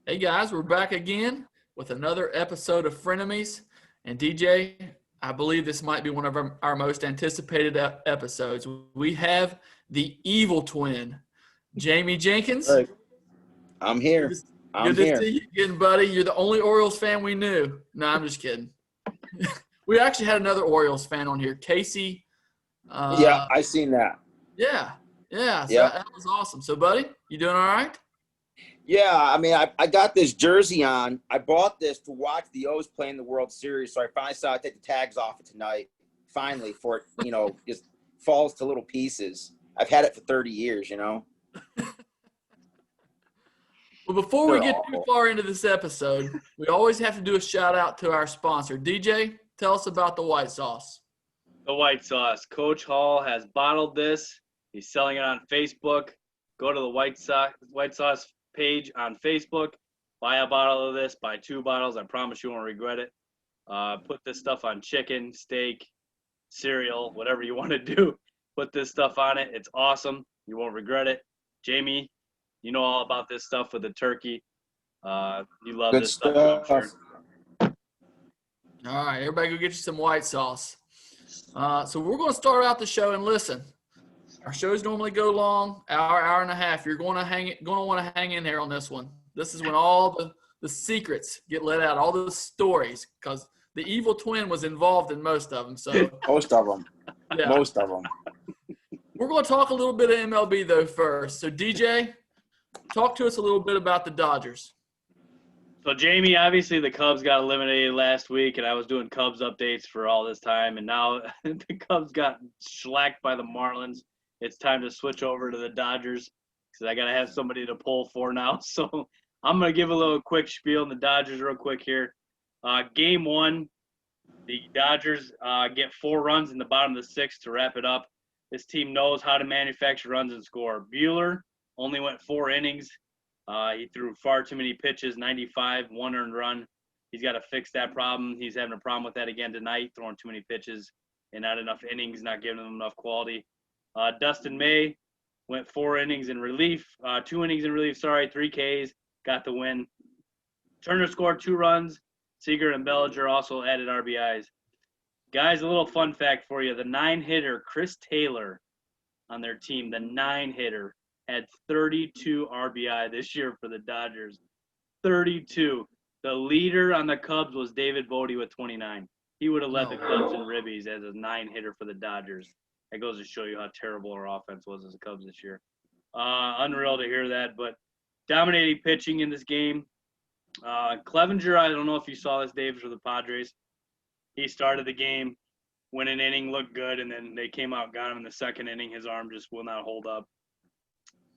Hey guys, we're back again with another episode of Frenemies. And DJ, I believe this might be one of our most anticipated episodes. We have the evil twin, Jamie Jenkins. Look, I'm Good here. to, I'm good to here. see you again, buddy. You're the only Orioles fan we knew. No, I'm just kidding. We actually had another Orioles fan on here, Casey. Yeah, Uh, I seen that. yeah, yeah. So Yeah. that was awesome. So, buddy, you doing all right? Yeah, I mean, I got this jersey on. I bought this to watch the O's play in the World Series, so I finally saw I take the tags off it tonight. Finally, for it, just falls to little pieces. I've had it for 30 years. Well, before we They're get too awful. far into this episode, we always have to do a shout out to our sponsor. DJ, tell us about the white sauce. The white sauce. Coach Hall has bottled this. He's selling it on Facebook. Go to the white sauce page on Facebook. Buy a bottle of this. Buy 2 bottles. I promise you won't regret it. Put this stuff on chicken, steak, cereal, whatever you want to do. Put this stuff on it. It's awesome. You won't regret it. Jamie, you know all about this stuff with the turkey. You love Good this stuff, I'm stuff. sure. All right, everybody go get you some white sauce. So we're going to start out the show, and listen, our shows normally go long, hour and a half. You're going to want to hang in there on this one. This is when all the secrets get let out, all the stories, because the evil twin was involved in most of them. So Most of them. yeah. Most of them. We're going to talk a little bit of MLB, though, first. So, DJ, talk to us a little bit about the Dodgers. So, Jamie, obviously the Cubs got eliminated last week, and I was doing Cubs updates for all this time, and now the Cubs got shellacked by the Marlins. It's time to switch over to the Dodgers because I got to have somebody to pull for now. So, I'm going to give a little quick spiel on the Dodgers real quick here. Game 1, the Dodgers get 4 runs in the bottom of the 6th to wrap it up. This team knows how to manufacture runs and score. Buehler only went 4 innings. He threw far too many pitches, 95, 1 earned run. He's got to fix that problem. He's having a problem with that again tonight, throwing too many pitches and not enough innings, not giving them enough quality. Dustin May went 4 innings in relief, 2 innings in relief, 3 Ks, got the win. Turner scored 2 runs. Seager and Bellinger also added RBIs. Guys, a little fun fact for you. The 9-hitter, Chris Taylor, on their team, the 9-hitter, had 32 RBI this year for the Dodgers. 32. The leader on the Cubs was David Bodie with 29. He would have led the Cubs in ribbies as a 9-hitter for the Dodgers. That goes to show you how terrible our offense was as the Cubs this year. Unreal to hear that, but dominating pitching in this game. Clevenger, I don't know if you saw this, Dave, for the Padres. He started the game, went an inning, looked good, and then they came out, got him in the 2nd inning. His arm just will not hold up.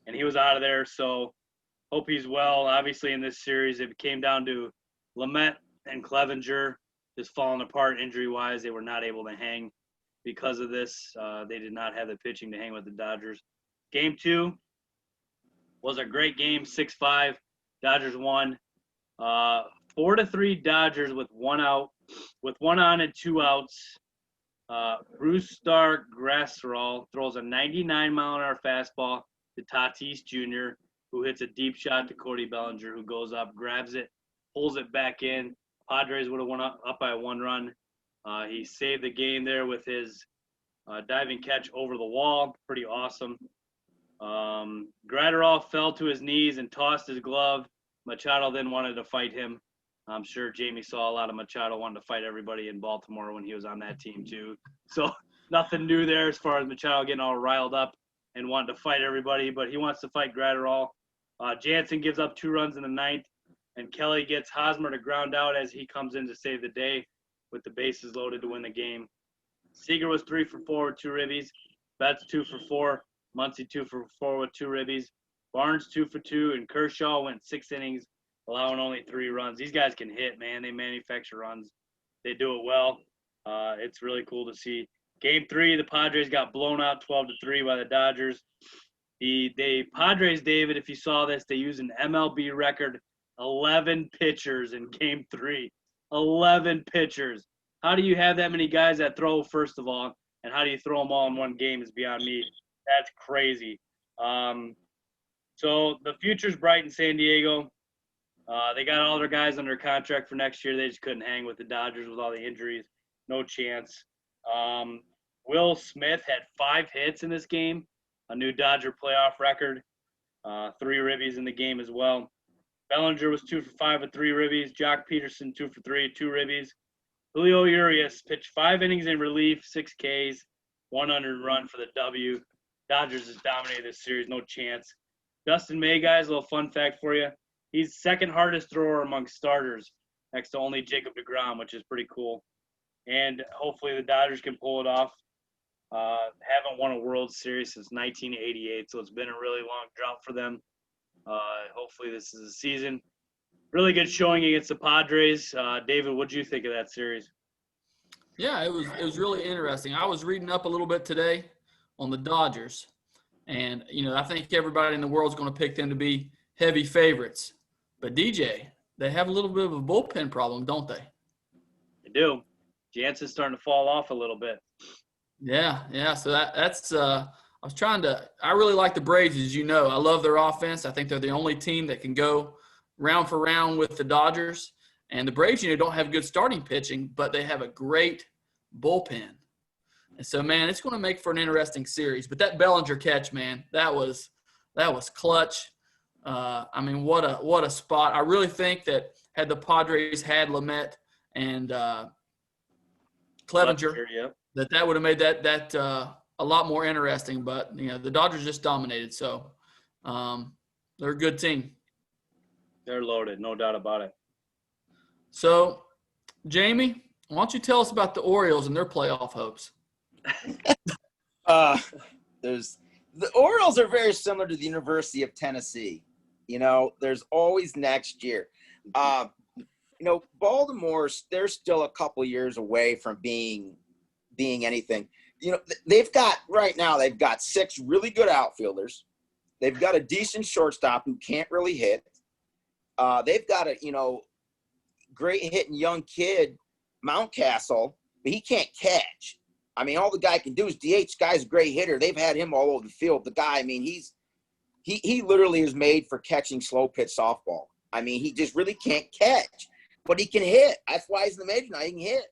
And he was out of there, so hope he's well. Obviously, in this series, it came down to Lamet and Clevenger just falling apart injury-wise. They were not able to hang because of this. They did not have the pitching to hang with the Dodgers. Game 2 was a great game, 6-5. Dodgers won. 4-3 Dodgers with 1 out, with 1 on and 2 outs. Bruce Grassrall throws a 99-mile-an-hour fastball to Tatis Jr., who hits a deep shot to Cody Bellinger, who goes up, grabs it, pulls it back in. Padres would have won up by 1 run. He saved the game there with his diving catch over the wall. Pretty awesome. Graterol fell to his knees and tossed his glove. Machado then wanted to fight him. I'm sure Jamie saw a lot of Machado wanting to fight everybody in Baltimore when he was on that team too. So nothing new there as far as Machado getting all riled up and wanting to fight everybody, but he wants to fight Graterol. Jansen gives up 2 runs in the 9th, and Kelly gets Hosmer to ground out as he comes in to save the day with the bases loaded to win the game. Seager was 3 for 4 with 2 ribbies. Betts 2 for 4. Muncy 2 for 4 with 2 ribbies. Barnes 2 for 2, and Kershaw went 6 innings, allowing only 3 runs. These guys can hit, man. They manufacture runs. They do it well. It's really cool to see. Game 3, the Padres got blown out 12-3 by the Dodgers. The Padres, David, if you saw this, they used an MLB record 11 pitchers in Game 3. 11 pitchers. How do you have that many guys that throw, first of all, and how do you throw them all in one game is beyond me. That's crazy. So the future's bright in San Diego. They got all their guys under contract for next year. They just couldn't hang with the Dodgers with all the injuries. No chance. Will Smith had 5 hits in this game, a new Dodger playoff record. 3 ribbies in the game as well. Bellinger was 2 for 5 with 3 ribbies. Jock Peterson 2 for 3, 2 ribbies. Julio Urias pitched 5 innings in relief, 6 Ks, 100 run for the W. Dodgers has dominated this series, no chance. Dustin May, guys, a little fun fact for you. He's second hardest thrower among starters, next to only Jacob deGrom, which is pretty cool. And hopefully the Dodgers can pull it off. Haven't won a World Series since 1988, so it's been a really long drought for them. Hopefully this is the season. Really good showing against the Padres. David, what did you think of that series? Yeah, it was really interesting. I was reading up a little bit today on the Dodgers, and I think everybody in the world is going to pick them to be heavy favorites. But DJ, they have a little bit of a bullpen problem, don't they? They do. Jansen's starting to fall off a little bit. Yeah. So that's I really like the Braves, as you know. I love their offense. I think they're the only team that can go round for round with the Dodgers. And the Braves, don't have good starting pitching, but they have a great bullpen. And so, man, it's going to make for an interesting series. But that Bellinger catch, man, that was clutch. What a spot. I really think that had the Padres had Lamet and Clevenger, that would have made that a lot more interesting. But, the Dodgers just dominated. So they're a good team. They're loaded, no doubt about it. So, Jamie, why don't you tell us about the Orioles and their playoff hopes? The Orioles are very similar to the University of Tennessee. There's always next year. Baltimore, they're still a couple years away from being anything. They've got 6 really good outfielders. They've got a decent shortstop who can't really hit. They've got a great hitting young kid, Mountcastle, but he can't catch. All the guy can do is DH. Guy's a great hitter. They've had him all over the field. The guy, he literally is made for catching slow pitch softball. He just really can't catch, but he can hit. That's why he's in the major now. He can hit.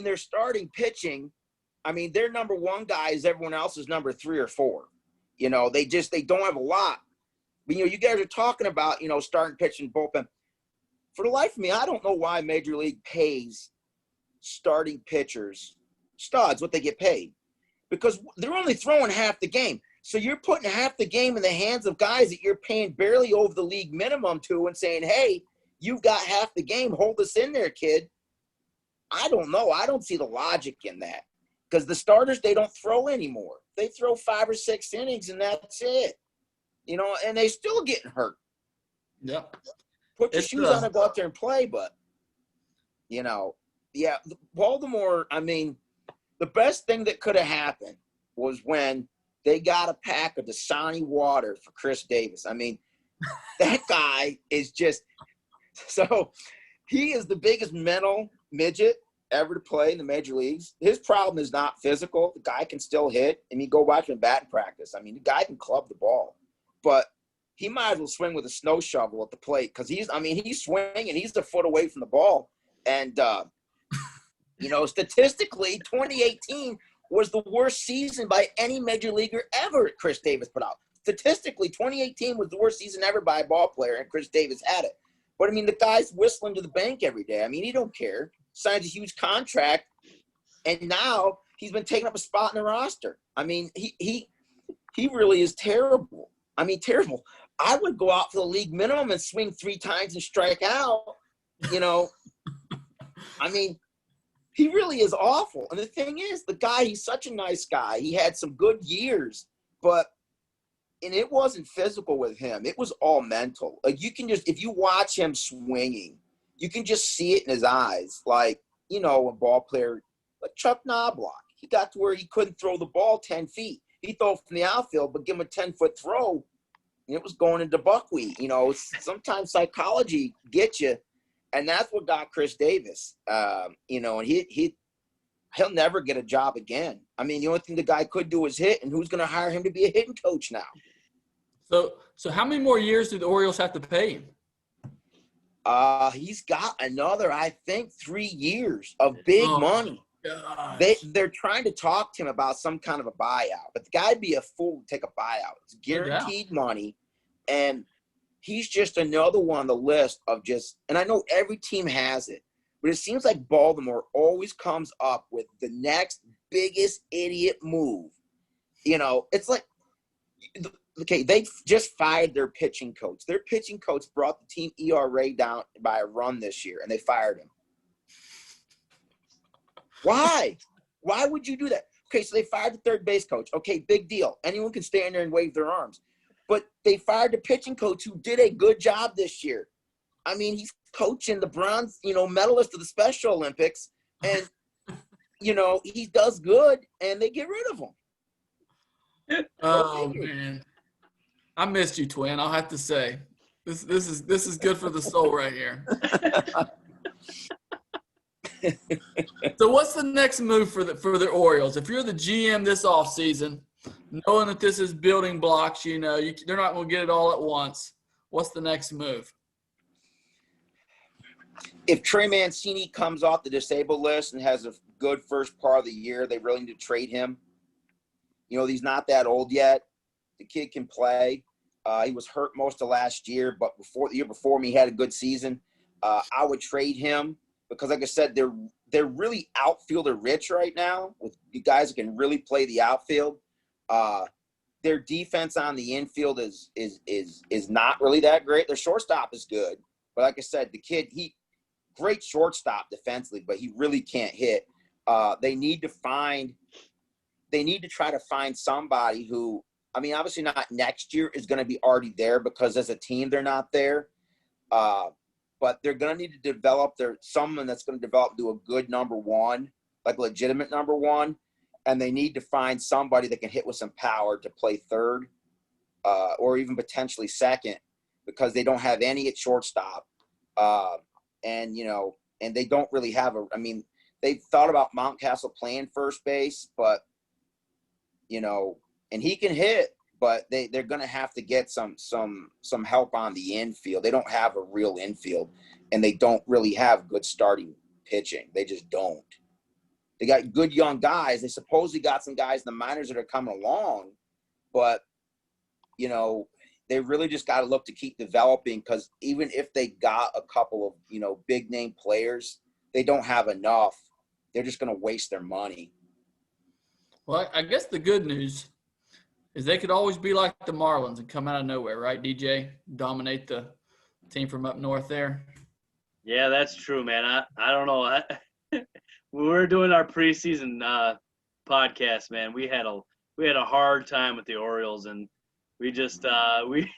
They're starting pitching. Their number 1 guy is everyone else's number 3 or 4. They don't have a lot. But, you guys are talking about, starting pitching bullpen. For the life of me, I don't know why Major League pays starting pitchers, studs, what they get paid. Because they're only throwing half the game. So you're putting half the game in the hands of guys that you're paying barely over the league minimum to and saying, hey, you've got half the game. Hold us in there, kid. I don't know. I don't see the logic in that. Because the starters, they don't throw anymore. They throw 5 or 6 innings, and that's it. And they still getting hurt. Yep. Put your shoes on and go out there and play, but, Baltimore, the best thing that could have happened was when they got a pack of Dasani water for Chris Davis. That guy is just – so he is the biggest mental midget ever to play in the major leagues. His problem is not physical. The guy can still hit. Go watch him bat in practice. The guy can club the ball. But he might as well swing with a snow shovel at the plate because he's swinging. He's a foot away from the ball. And, statistically, 2018 was the worst season by any major leaguer ever Chris Davis put out. Statistically, 2018 was the worst season ever by a ball player, and Chris Davis had it. But, the guy's whistling to the bank every day. He don't care. Signs a huge contract, and now he's been taking up a spot in the roster. He really is terrible. Terrible. I would go out for the league minimum and swing 3 times and strike out, he really is awful. And the thing is, the guy, he's such a nice guy. He had some good years, and it wasn't physical with him. It was all mental. You can just, if you watch him swinging, you can just see it in his eyes. A ball player like Chuck Knobloch, he got to where he couldn't throw the ball 10 feet. He throw from the outfield, but give him a 10-foot throw, and it was going into buckwheat. Sometimes psychology gets you, and that's what got Chris Davis. And he'll never get a job again. The only thing the guy could do is hit, and who's going to hire him to be a hitting coach now? So how many more years do the Orioles have to pay him? He's got another, I think, 3 years of big money. They're trying to talk to him about some kind of a buyout, but the guy'd be a fool to take a buyout. It's guaranteed money, and he's just another one on the list of just. And I know every team has it, but it seems like Baltimore always comes up with the next biggest idiot move. You know, it's like, okay, they just fired their pitching coach. Their pitching coach brought the team ERA down by a run this year, and they fired him. Why? Why would you do that? Okay, so they fired the third base coach. Okay, big deal. Anyone can stand there and wave their arms. But they fired the pitching coach who did a good job this year. I mean, he's coaching the bronze, medalist of the Special Olympics, and, he does good, and they get rid of him. Oh, man. I missed you, Twin. I'll have to say. This is good for the soul right here. So what's the next move for the Orioles? If you're the GM this offseason, knowing that this is building blocks, they're not going to get it all at once. What's the next move? If Trey Mancini comes off the disabled list and has a good first part of the year, they really need to trade him. He's not that old yet. The kid can play. He was hurt most of last year, but the year before me, he had a good season. I would trade him. Because, like I said, they're really outfielder rich right now with you guys who can really play the outfield. Their defense on the infield is not really that great. Their shortstop is good, but like I said, the kid great shortstop defensively, but he really can't hit. They need to try to find somebody who, I mean, obviously not next year is going to be already there because as a team they're not there. But they're going to need to develop someone that's going to develop to a good number one, like legitimate number one. And they need to find somebody that can hit with some power to play third or even potentially second because they don't have any at shortstop. And they don't really have they've thought about Mountcastle playing first base, but, and he can hit. But they're going to have to get some help on the infield. They don't have a real infield, and they don't really have good starting pitching. They just don't. They got good young guys. They supposedly got some guys in the minors that are coming along, but, they really just got to look to keep developing because even if they got a couple of, big-name players, they don't have enough. They're just going to waste their money. Well, I guess the good news is they could always be like the Marlins and come out of nowhere, right, DJ? Dominate the team from up north there. Yeah, that's true, man. I don't know. When we were doing our preseason podcast, man, we had a hard time with the Orioles, and we just we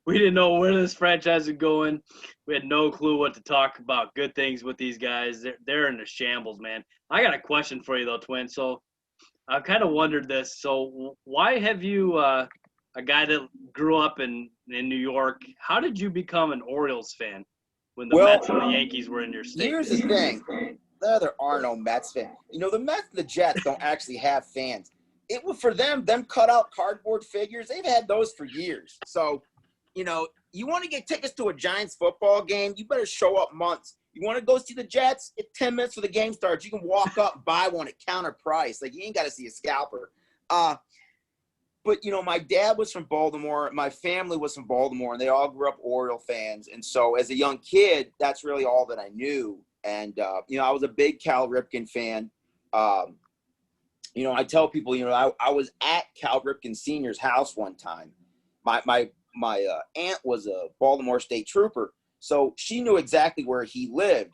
didn't know where this franchise was going. We had no clue what to talk about. Good things with these guys. They're in the shambles, man. I got a question for you though, Twin. So I've kind of wondered this. So why have you, a guy that grew up in New York, how did you become an Orioles fan when the Mets and the Yankees were in your state? Here's the thing. There are no Mets fans. The Mets and the Jets don't actually have fans. It was for them cut out cardboard figures. They've had those for years. So, you want to get tickets to a Giants football game, you better show up months. You want to go see the Jets? It's 10 minutes for the game starts. You can walk up, buy one at counter price. Like, you ain't got to see a scalper. But, my dad was from Baltimore. My family was from Baltimore, and they all grew up Oriole fans. And so as a young kid, that's really all that I knew. And, I was a big Cal Ripken fan. I tell people, I was at Cal Ripken Sr.'s house one time. My aunt was a Baltimore State Trooper. So she knew exactly where he lived.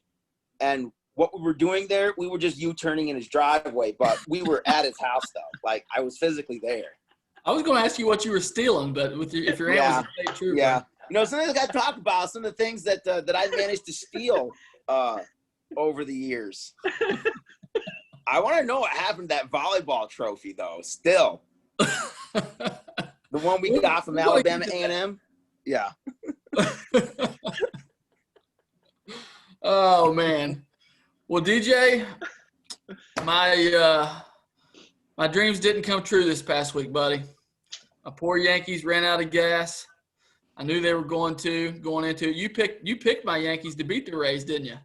And what we were doing there, we were just U-turning in his driveway, but we were at his house, though. Like, I was physically there. I was going to ask you what you were stealing, but if your aunt was a state trooper. Yeah. Something I got to talk about, some of the things that I managed to steal over the years. I want to know what happened to that volleyball trophy, though, still. The one we got from Alabama A&M? Yeah. Oh man. Well, DJ, my dreams didn't come true this past week, buddy. My poor Yankees ran out of gas. I knew they were going into it. You picked my Yankees to beat the Rays, didn't you?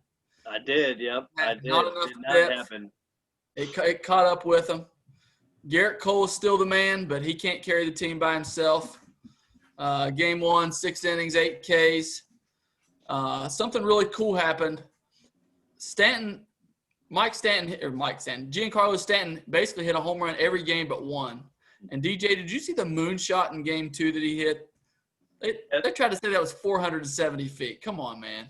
I did. Yep, I did. Not enough Did not depth. happen. It caught up with them. Garrett Cole is still the man, but he can't carry the team by himself. Game 1, 6 innings, 8 Ks. Something really cool happened. Giancarlo Stanton basically hit a home run every game but one. And DJ, did you see the moonshot in game 2 that he hit? They tried to say that was 470 feet. Come on, man.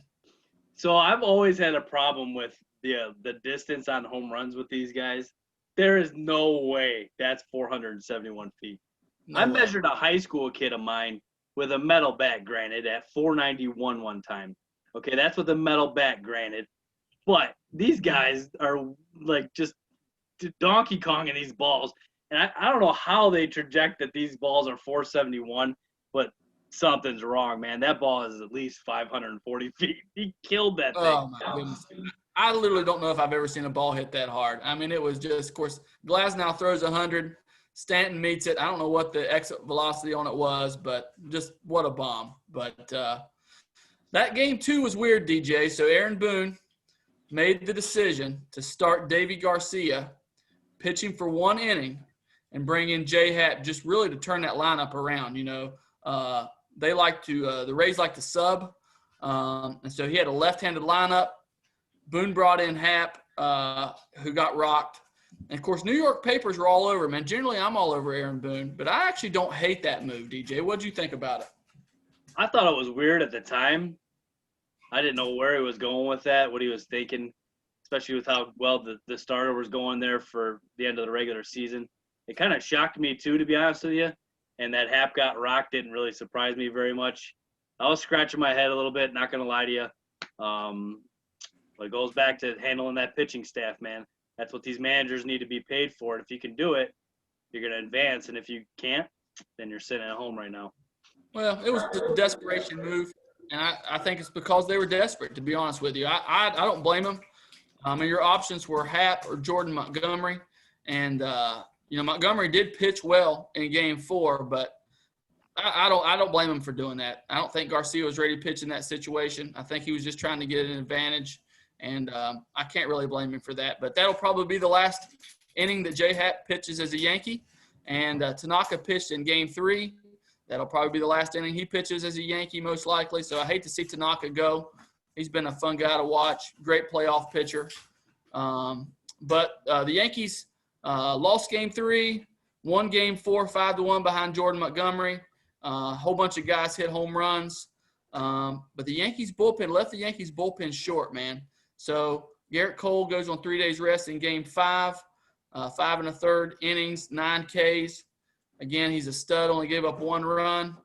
So I've always had a problem with the distance on home runs with these guys. There is no way that's 471 feet. No I way. measured a high school kid of mine with a metal bat, granted, at 491 one time. Okay, that's with a metal bat, granted. But these guys are like just Donkey Konging these balls. And I don't know how they traject that these balls are 471, but something's wrong, man. That ball is at least 540 feet. He killed that thing. Oh, my goodness. I literally don't know if I've ever seen a ball hit that hard. I mean, it was just, of course, Glasnow throws 100. Stanton meets it. I don't know what the exit velocity on it was, but just what a bomb. But that game 2 was weird, DJ. So Aaron Boone made the decision to start Davy Garcia pitching for 1 inning and bring in J Happ just really to turn that lineup around. You know, they like to the Rays like to sub, and so he had a left-handed lineup. Boone brought in Happ, who got rocked. And, of course, New York papers were all over, man. Generally, I'm all over Aaron Boone, but I actually don't hate that move, DJ. What did you think about it? I thought it was weird at the time. I didn't know where he was going with that, what he was thinking, especially with how well the starter was going there for the end of the regular season. It kind of shocked me, too, to be honest with you. And that Happ got rocked didn't really surprise me very much. I was scratching my head a little bit, not going to lie to you. But it goes back to handling that pitching staff, man. That's what these managers need to be paid for. And if you can do it, you're going to advance. And if you can't, then you're sitting at home right now. Well, it was a desperation move, and I think it's because they were desperate, to be honest with you. I don't blame them. I mean, your options were Happ or Jordan Montgomery. And, you know, Montgomery did pitch well in game 4, but I don't blame him for doing that. I don't think Garcia was ready to pitch in that situation. I think he was just trying to get an advantage. And I can't really blame him for that. But that'll probably be the last inning that J Happ pitches as a Yankee. And Tanaka pitched in game 3. That'll probably be the last inning he pitches as a Yankee, most likely. So I hate to see Tanaka go. He's been a fun guy to watch. Great playoff pitcher. But the Yankees lost game 3, won game 4, 5-1 behind Jordan Montgomery. A whole bunch of guys hit home runs. But the Yankees bullpen left the Yankees bullpen short, man. So Garrett Cole goes on 3 days rest in game 5, 5 1/3 innings, 9 Ks. Again, he's a stud, only gave up 1 run,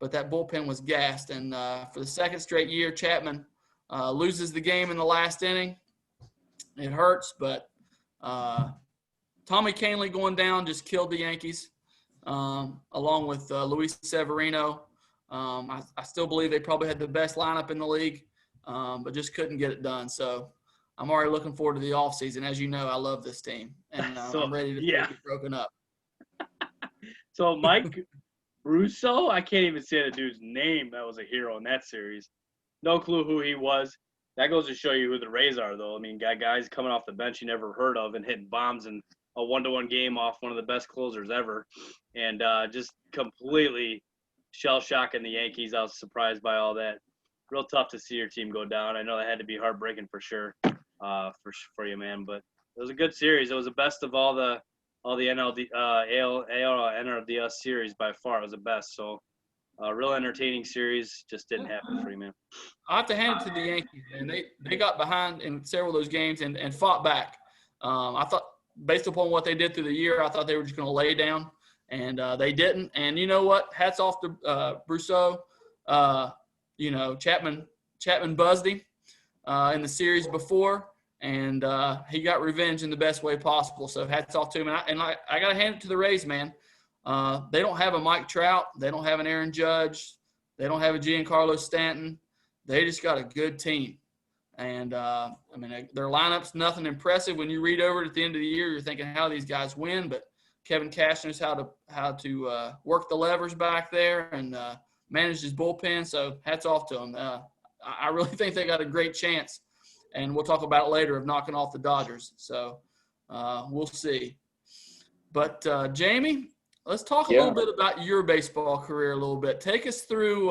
but that bullpen was gassed. And for the second straight year, Chapman loses the game in the last inning. It hurts, but Tommy Kahnle going down just killed the Yankees, along with Luis Severino. I still believe they probably had the best lineup in the league, but just couldn't get it done. So I'm already looking forward to the offseason. As you know, I love this team, and I'm ready to get it broken up. So Mike Russo, I can't even say the dude's name. That was a hero in that series. No clue who he was. That goes to show you who the Rays are, though. I mean, guys coming off the bench you never heard of and hitting bombs in a 1-1 game off one of the best closers ever, and just completely shell-shocking the Yankees. I was surprised by all that. Real tough to see your team go down. I know that had to be heartbreaking for sure, for you, man. But it was a good series. It was the best of all the NLD, AL, NLDS series by far. It was the best. So, real entertaining series. Just didn't happen for you, man. I have to hand it to the Yankees, man. They got behind in several of those games and fought back. I thought, based upon what they did through the year, I thought they were just going to lay down, and they didn't. And you know what? Hats off to Brousseau. You know, Chapman buzzed him in the series before, and he got revenge in the best way possible. So hats off to him. And I got to hand it to the Rays, man. They don't have a Mike Trout. They don't have an Aaron Judge. They don't have a Giancarlo Stanton. They just got a good team. And, I mean, their lineup's nothing impressive. When you read over it at the end of the year, you're thinking how these guys win. But Kevin Cash knows how to work the levers back there. And managed his bullpen. So hats off to him. I really think they got a great chance, and we'll talk about it later, of knocking off the Dodgers. So we'll see. But Jamie, let's talk a little bit about your baseball career a little bit. Take us through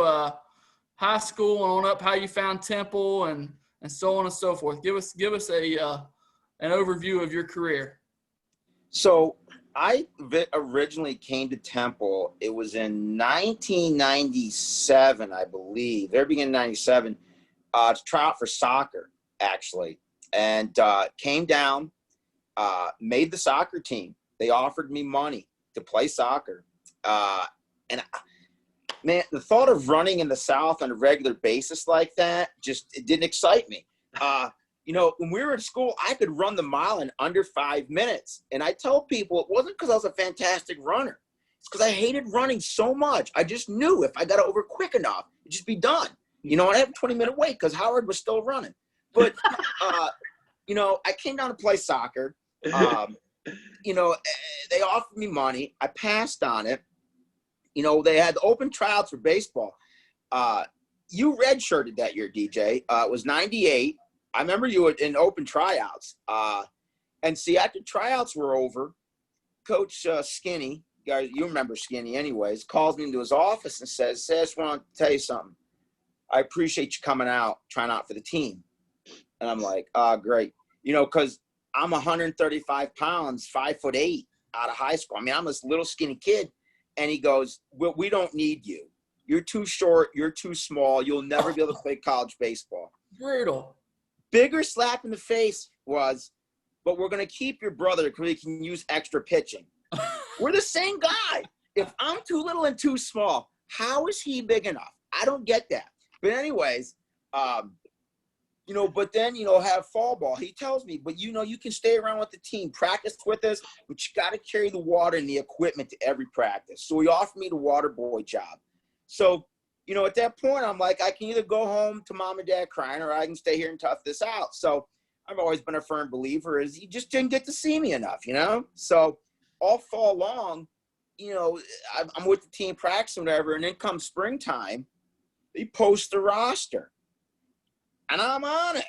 high school and on up, how you found Temple and so on and so forth. Give us an overview of your career. So I originally came to Temple. It was in 1997, I believe, very beginning of 97, to try out for soccer, actually. And came down, made the soccer team. They offered me money to play soccer. And man, the thought of running in the South on a regular basis like that, it didn't excite me. When we were in school, I could run the mile in under 5 minutes. And I tell people it wasn't because I was a fantastic runner. It's because I hated running so much. I just knew if I got over quick enough, it'd just be done. And I had a 20-minute wait because Howard was still running. But, I came down to play soccer. They offered me money. I passed on it. They had open tryouts for baseball. You redshirted that year, DJ. It was 98. I remember you in open tryouts. And see, after tryouts were over, Coach Skinny, guys, you remember Skinny anyways, calls me into his office and says, I just want to tell you something. I appreciate you coming out, trying out for the team. And I'm like, great. Because I'm 135 pounds, 5'8" out of high school. I mean, I'm this little skinny kid. And he goes, well, we don't need you. You're too short. You're too small. You'll never be able to play college baseball. Brutal. Bigger slap in the face was, but we're going to keep your brother because he can use extra pitching. We're the same guy. If I'm too little and too small, how is he big enough? I don't get that. But anyways, but then, have fall ball. He tells me, but you can stay around with the team, practice with us, but you got to carry the water and the equipment to every practice. So he offered me the water boy job. So, at that point, I'm like, I can either go home to mom and dad crying or I can stay here and tough this out. So I've always been a firm believer is you just didn't get to see me enough, So all fall long, I'm with the team practicing, whatever, and then come springtime, they post the roster. And I'm on it.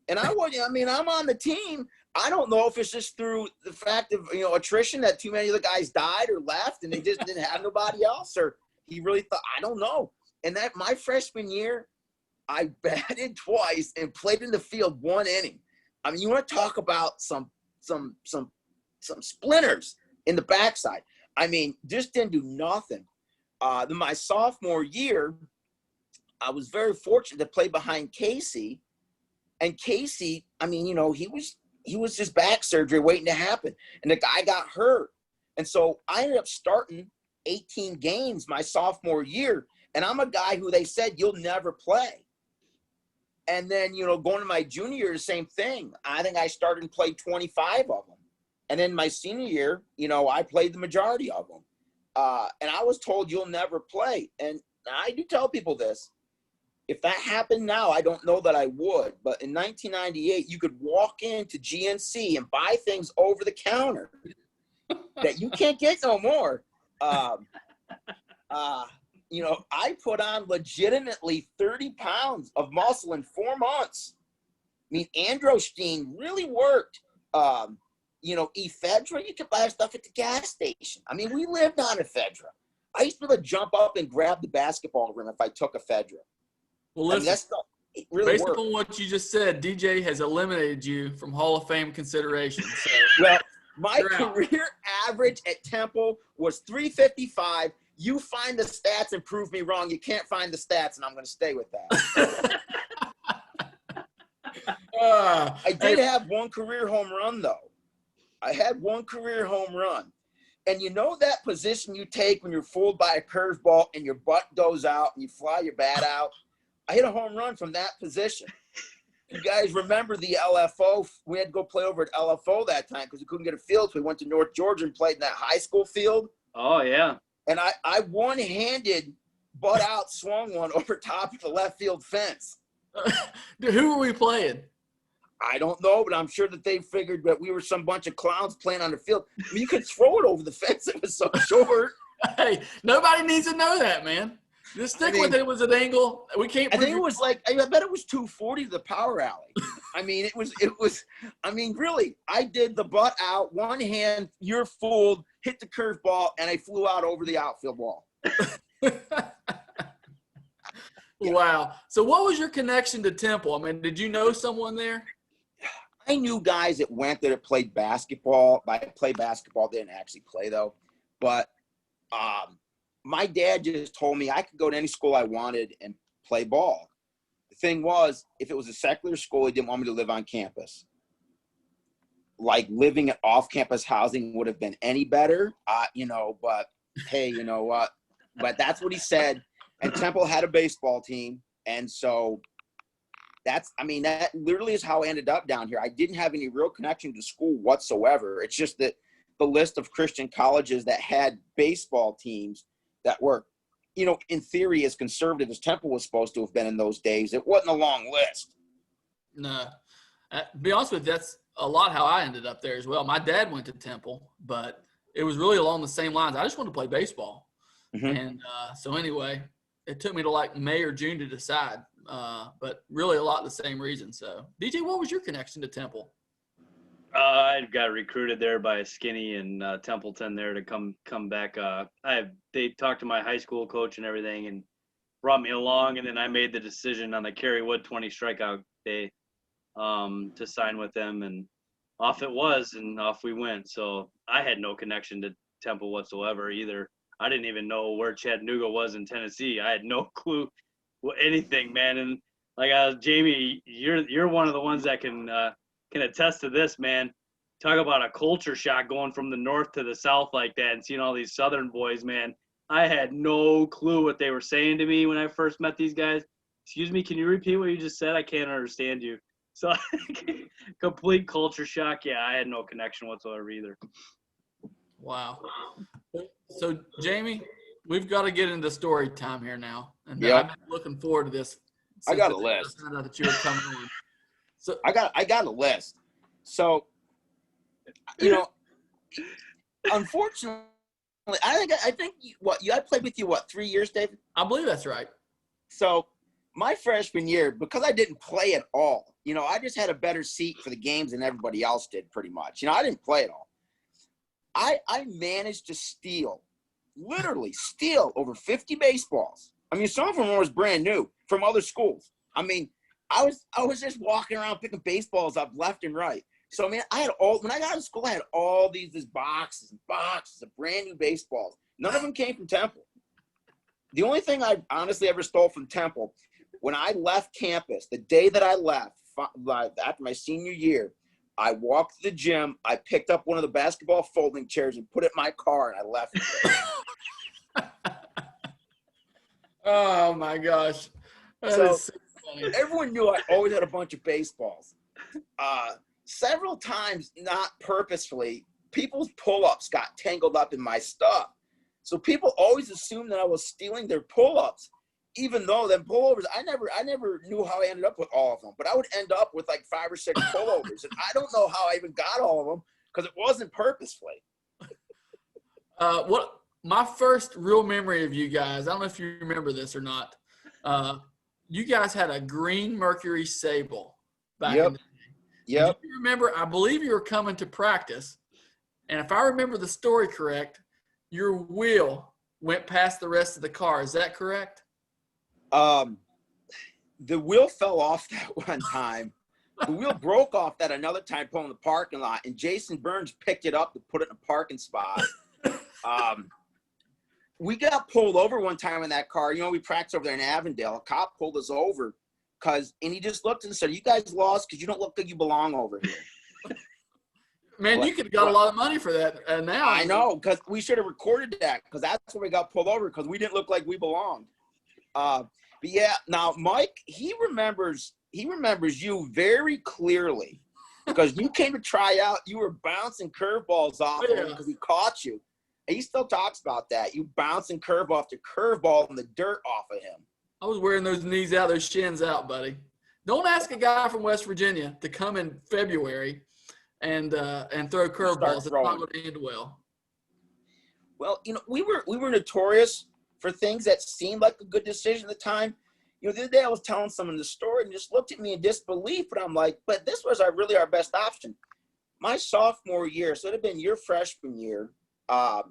And I'm on the team. I don't know if it's just through the fact of, attrition that too many of the guys died or left and they just didn't have nobody else, or he really thought, I don't know. And that my freshman year, I batted twice and played in the field 1 inning. I mean, you want to talk about some splinters in the backside. I mean, just didn't do nothing. Then my sophomore year, I was very fortunate to play behind Casey. And Casey, he was just back surgery waiting to happen. And the guy got hurt. And so I ended up starting 18 games my sophomore year. And I'm a guy who they said, you'll never play. And then, going to my junior year, the same thing. I think I started and played 25 of them. And then my senior year, I played the majority of them. And I was told you'll never play. And I do tell people this. If that happened now, I don't know that I would. But in 1998, you could walk into GNC and buy things over the counter that you can't get no more. I put on legitimately 30 pounds of muscle in 4 months. I mean, Androstein really worked. Ephedra, you could buy stuff at the gas station. I mean, we lived on ephedra. I used to be able to jump up and grab the basketball rim if I took ephedra. Well, listen, it really based upon what you just said, DJ has eliminated you from Hall of Fame consideration. So well, my career average at Temple was 355. You find the stats and prove me wrong. You can't find the stats, and I'm going to stay with that. I did have one career home run, though. I had one career home run. And that position you take when you're fooled by a curveball and your butt goes out and you fly your bat out? I hit a home run from that position. You guys remember the LFO? We had to go play over at LFO that time because we couldn't get a field. So we went to North Georgia and played in that high school field. Oh, yeah. And I one-handed, butt out, swung one over top of the left field fence. Dude, who were we playing? I don't know, but I'm sure that they figured that we were some bunch of clowns playing on the field. I mean, you could throw it over the fence. It was so short. Hey, nobody needs to know that, man. Just stick with it. It was an angle. We can't. I think it was like, I bet it was 240 to the power alley. I mean, it was, I mean, really, I did the butt out, one hand, you're fooled, hit the curveball, and I flew out over the outfield wall. Wow. So what was your connection to Temple? I mean, did you know someone there? I knew guys that played basketball. I played basketball, didn't actually play though. But my dad just told me I could go to any school I wanted and play ball. The thing was, if it was a secular school, he didn't want me to live on campus. Like living at off-campus housing would have been any better, but hey, you know what? But that's what he said. And Temple had a baseball team. And so that literally is how I ended up down here. I didn't have any real connection to school whatsoever. It's just that the list of Christian colleges that had baseball teams that were, in theory, as conservative as Temple was supposed to have been in those days, it wasn't a long list. No. To be honest with you, that's a lot how I ended up there as well. My dad went to Temple, but it was really along the same lines. I just wanted to play baseball. Mm-hmm. And so anyway, it took me to like May or June to decide, but really a lot of the same reason. So, DJ, what was your connection to Temple? I got recruited there by Skinny and Templeton there to come back. They talked to my high school coach and everything and brought me along, and then I made the decision on the Kerry Wood 20 strikeout day to sign with them, and off it was, and off we went. So I had no connection to Temple whatsoever either. I didn't even know where Chattanooga was in Tennessee. I had no clue anything, man. And like Jamie, you're one of the ones that can attest to this, man. Talk about a culture shock going from the north to the south like that and seeing all these southern boys, man. I had no clue what they were saying to me when I first met these guys. Excuse me, can you repeat what you just said? I can't understand you. So complete culture shock. Yeah, I had no connection whatsoever either. Wow. So, Jamie, we've got to get into story time here now. And yep. I've been looking forward to this. I got a list. I found out that you were coming on. So I got a list. So, unfortunately, I think I played with you 3 years, David? I believe that's right. So my freshman year, because I didn't play at all, I just had a better seat for the games than everybody else did pretty much. I didn't play at all. I managed to literally steal over 50 baseballs. I mean, some of them was brand new from other schools. I mean, I was just walking around picking baseballs up left and right. So, I mean, when I got to school, I had all these boxes and boxes of brand new baseballs. None of them came from Temple. The only thing I honestly ever stole from Temple, when I left campus, the day that I left, after my senior year, I walked to the gym, I picked up one of the basketball folding chairs and put it in my car, and I left it. Oh, my gosh. So everyone knew I always had a bunch of baseballs. Several times, not purposefully, people's pull-ups got tangled up in my stuff. So people always assumed that I was stealing their pull-ups, even though them pullovers, I never knew how I ended up with all of them. But I would end up with like 5 or 6 pullovers, and I don't know how I even got all of them because it wasn't purposefully. My first real memory of you guys, I don't know if you remember this or not. You guys had a green Mercury Sable back in the day. Yep. Do you remember, I believe you were coming to practice, and if I remember the story correct, your wheel went past the rest of the car. Is that correct? The wheel fell off that one time. The wheel broke off that another time pulling the parking lot, and Jason Burns picked it up to put it in a parking spot. We got pulled over one time in that car. We practiced over there in Avondale. A cop pulled us over and he just looked and said, "You guys lost because you don't look like you belong over here." Man, you could have got a lot of money for that. And now I know, because we should have recorded that, because that's where we got pulled over, because we didn't look like we belonged. But yeah, now Mike, he remembers you very clearly, because you came to try out. You were bouncing curveballs off of him because he caught you. And he still talks about that. You bouncing curveball after curveball in the dirt off of him. I was wearing those knees out, those shins out, buddy. Don't ask a guy from West Virginia to come in February and throw curveballs. It's not going to end well. Well, we were notorious for things that seemed like a good decision at the time. You know, the other day I was telling someone the story and just looked at me in disbelief, but I'm like, but this was really our best option. My sophomore year, so it had been your freshman year, our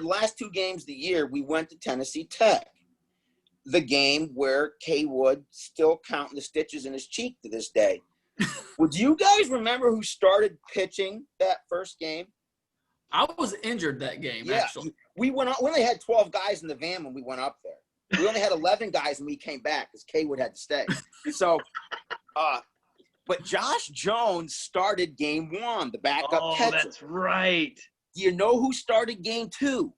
last 2 games of the year, we went to Tennessee Tech. The game where K Wood still counting the stitches in his cheek to this day. Would you guys remember who started pitching that first game? I was injured that game, actually. We only had 12 guys in the van when we went up there. We only had 11 guys when we came back because K Wood had to stay. So, but Josh Jones started game 1, the backup catcher. Oh, that's right. Do you know who started game 2?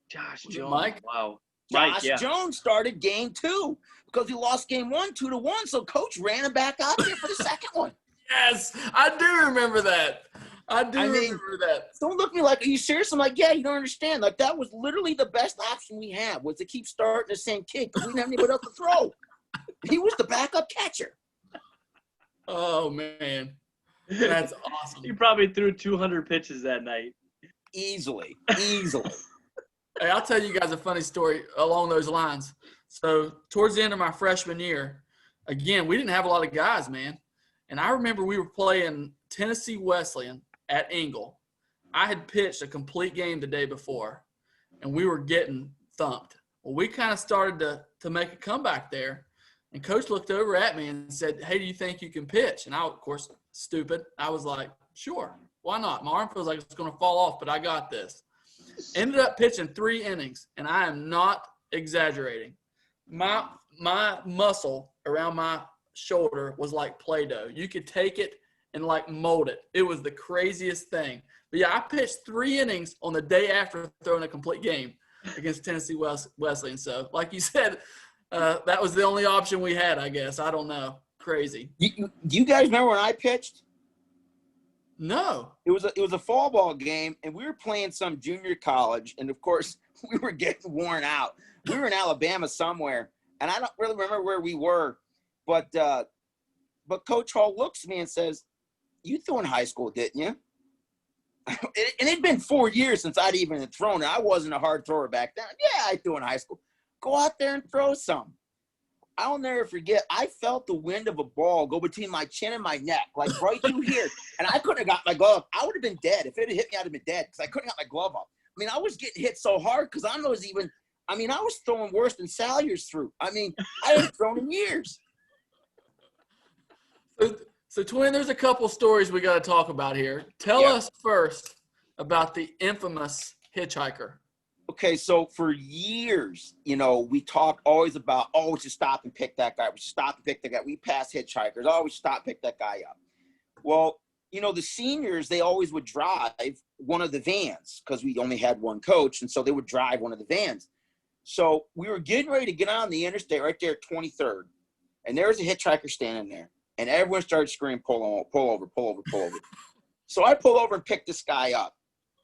Josh Jones. Mike? Wow. Josh Jones started game 2 because he lost game 1 2-1. So coach ran him back out there for the second one. Yes, I do remember that. I remember that. Don't look at me like, are you serious? I'm like, yeah, you don't understand. Like, that was literally the best option we had was to keep starting the same kid because we didn't have anybody else to throw. He was the backup catcher. Oh, man. That's awesome. He probably threw 200 pitches that night. Easily. Hey, I'll tell you guys a funny story along those lines. So towards the end of my freshman year, again, we didn't have a lot of guys, man. And I remember we were playing Tennessee Wesleyan at Engle. I had pitched a complete game the day before, and we were getting thumped. Well, we kind of started to make a comeback there. And coach looked over at me and said, hey, do you think you can pitch? And I, of course, stupid. I was like, sure, why not? My arm feels like it's going to fall off, but I got this. Ended up pitching 3 innings, and I am not exaggerating. My muscle around my shoulder was like Play-Doh. You could take it and like mold it. It was the craziest thing. But yeah, I pitched 3 innings on the day after throwing a complete game against Tennessee Wesleyan. So like you said, that was the only option we had, I guess. I don't know. Crazy. Do you guys remember when I pitched? No. It was a fall ball game, and we were playing some junior college, and of course we were getting worn out. We were in Alabama somewhere, and I don't really remember where we were, but Coach Hall looks at me and says, "You threw in high school, didn't you?" And it'd been 4 years since I'd even thrown it. I wasn't a hard thrower back then. Yeah, I threw in high school. Go out there and throw some. I'll never forget, I felt the wind of a ball go between my chin and my neck, like right through here. And I couldn't have got my glove. I would have been dead. If it had hit me, I'd have been dead because I couldn't have got my glove off. I mean, I was getting hit so hard because I was throwing worse than Salyers threw. I mean, I hadn't thrown in years. So Twin, there's a couple stories we got to talk about here. Tell us first about the infamous hitchhiker. Okay, so for years, we talk always about, we should stop and pick that guy. We should stop and pick that guy. We pass hitchhikers. We should stop and pick that guy up. Well, the seniors, they always would drive one of the vans because we only had one coach, and so they would drive one of the vans. So we were getting ready to get on the interstate right there at 23rd, and there was a hitchhiker standing there, and everyone started screaming, pull over. So I pull over and pick this guy up.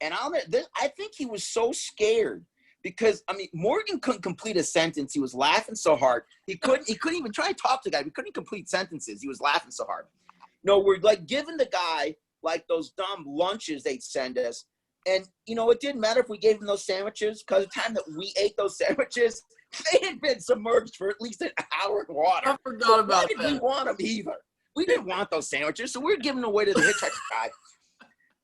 And I think he was so scared because, Morgan couldn't complete a sentence. He was laughing so hard. He couldn't even try to talk to the guy. We couldn't complete sentences. He was laughing so hard. We're like giving the guy like those dumb lunches they'd send us. And, it didn't matter if we gave him those sandwiches because the time that we ate those sandwiches, they had been submerged for at least an hour in water. I forgot about that. Why did we want them either? We didn't want those sandwiches, so we were giving them away to the hitchhiker guy.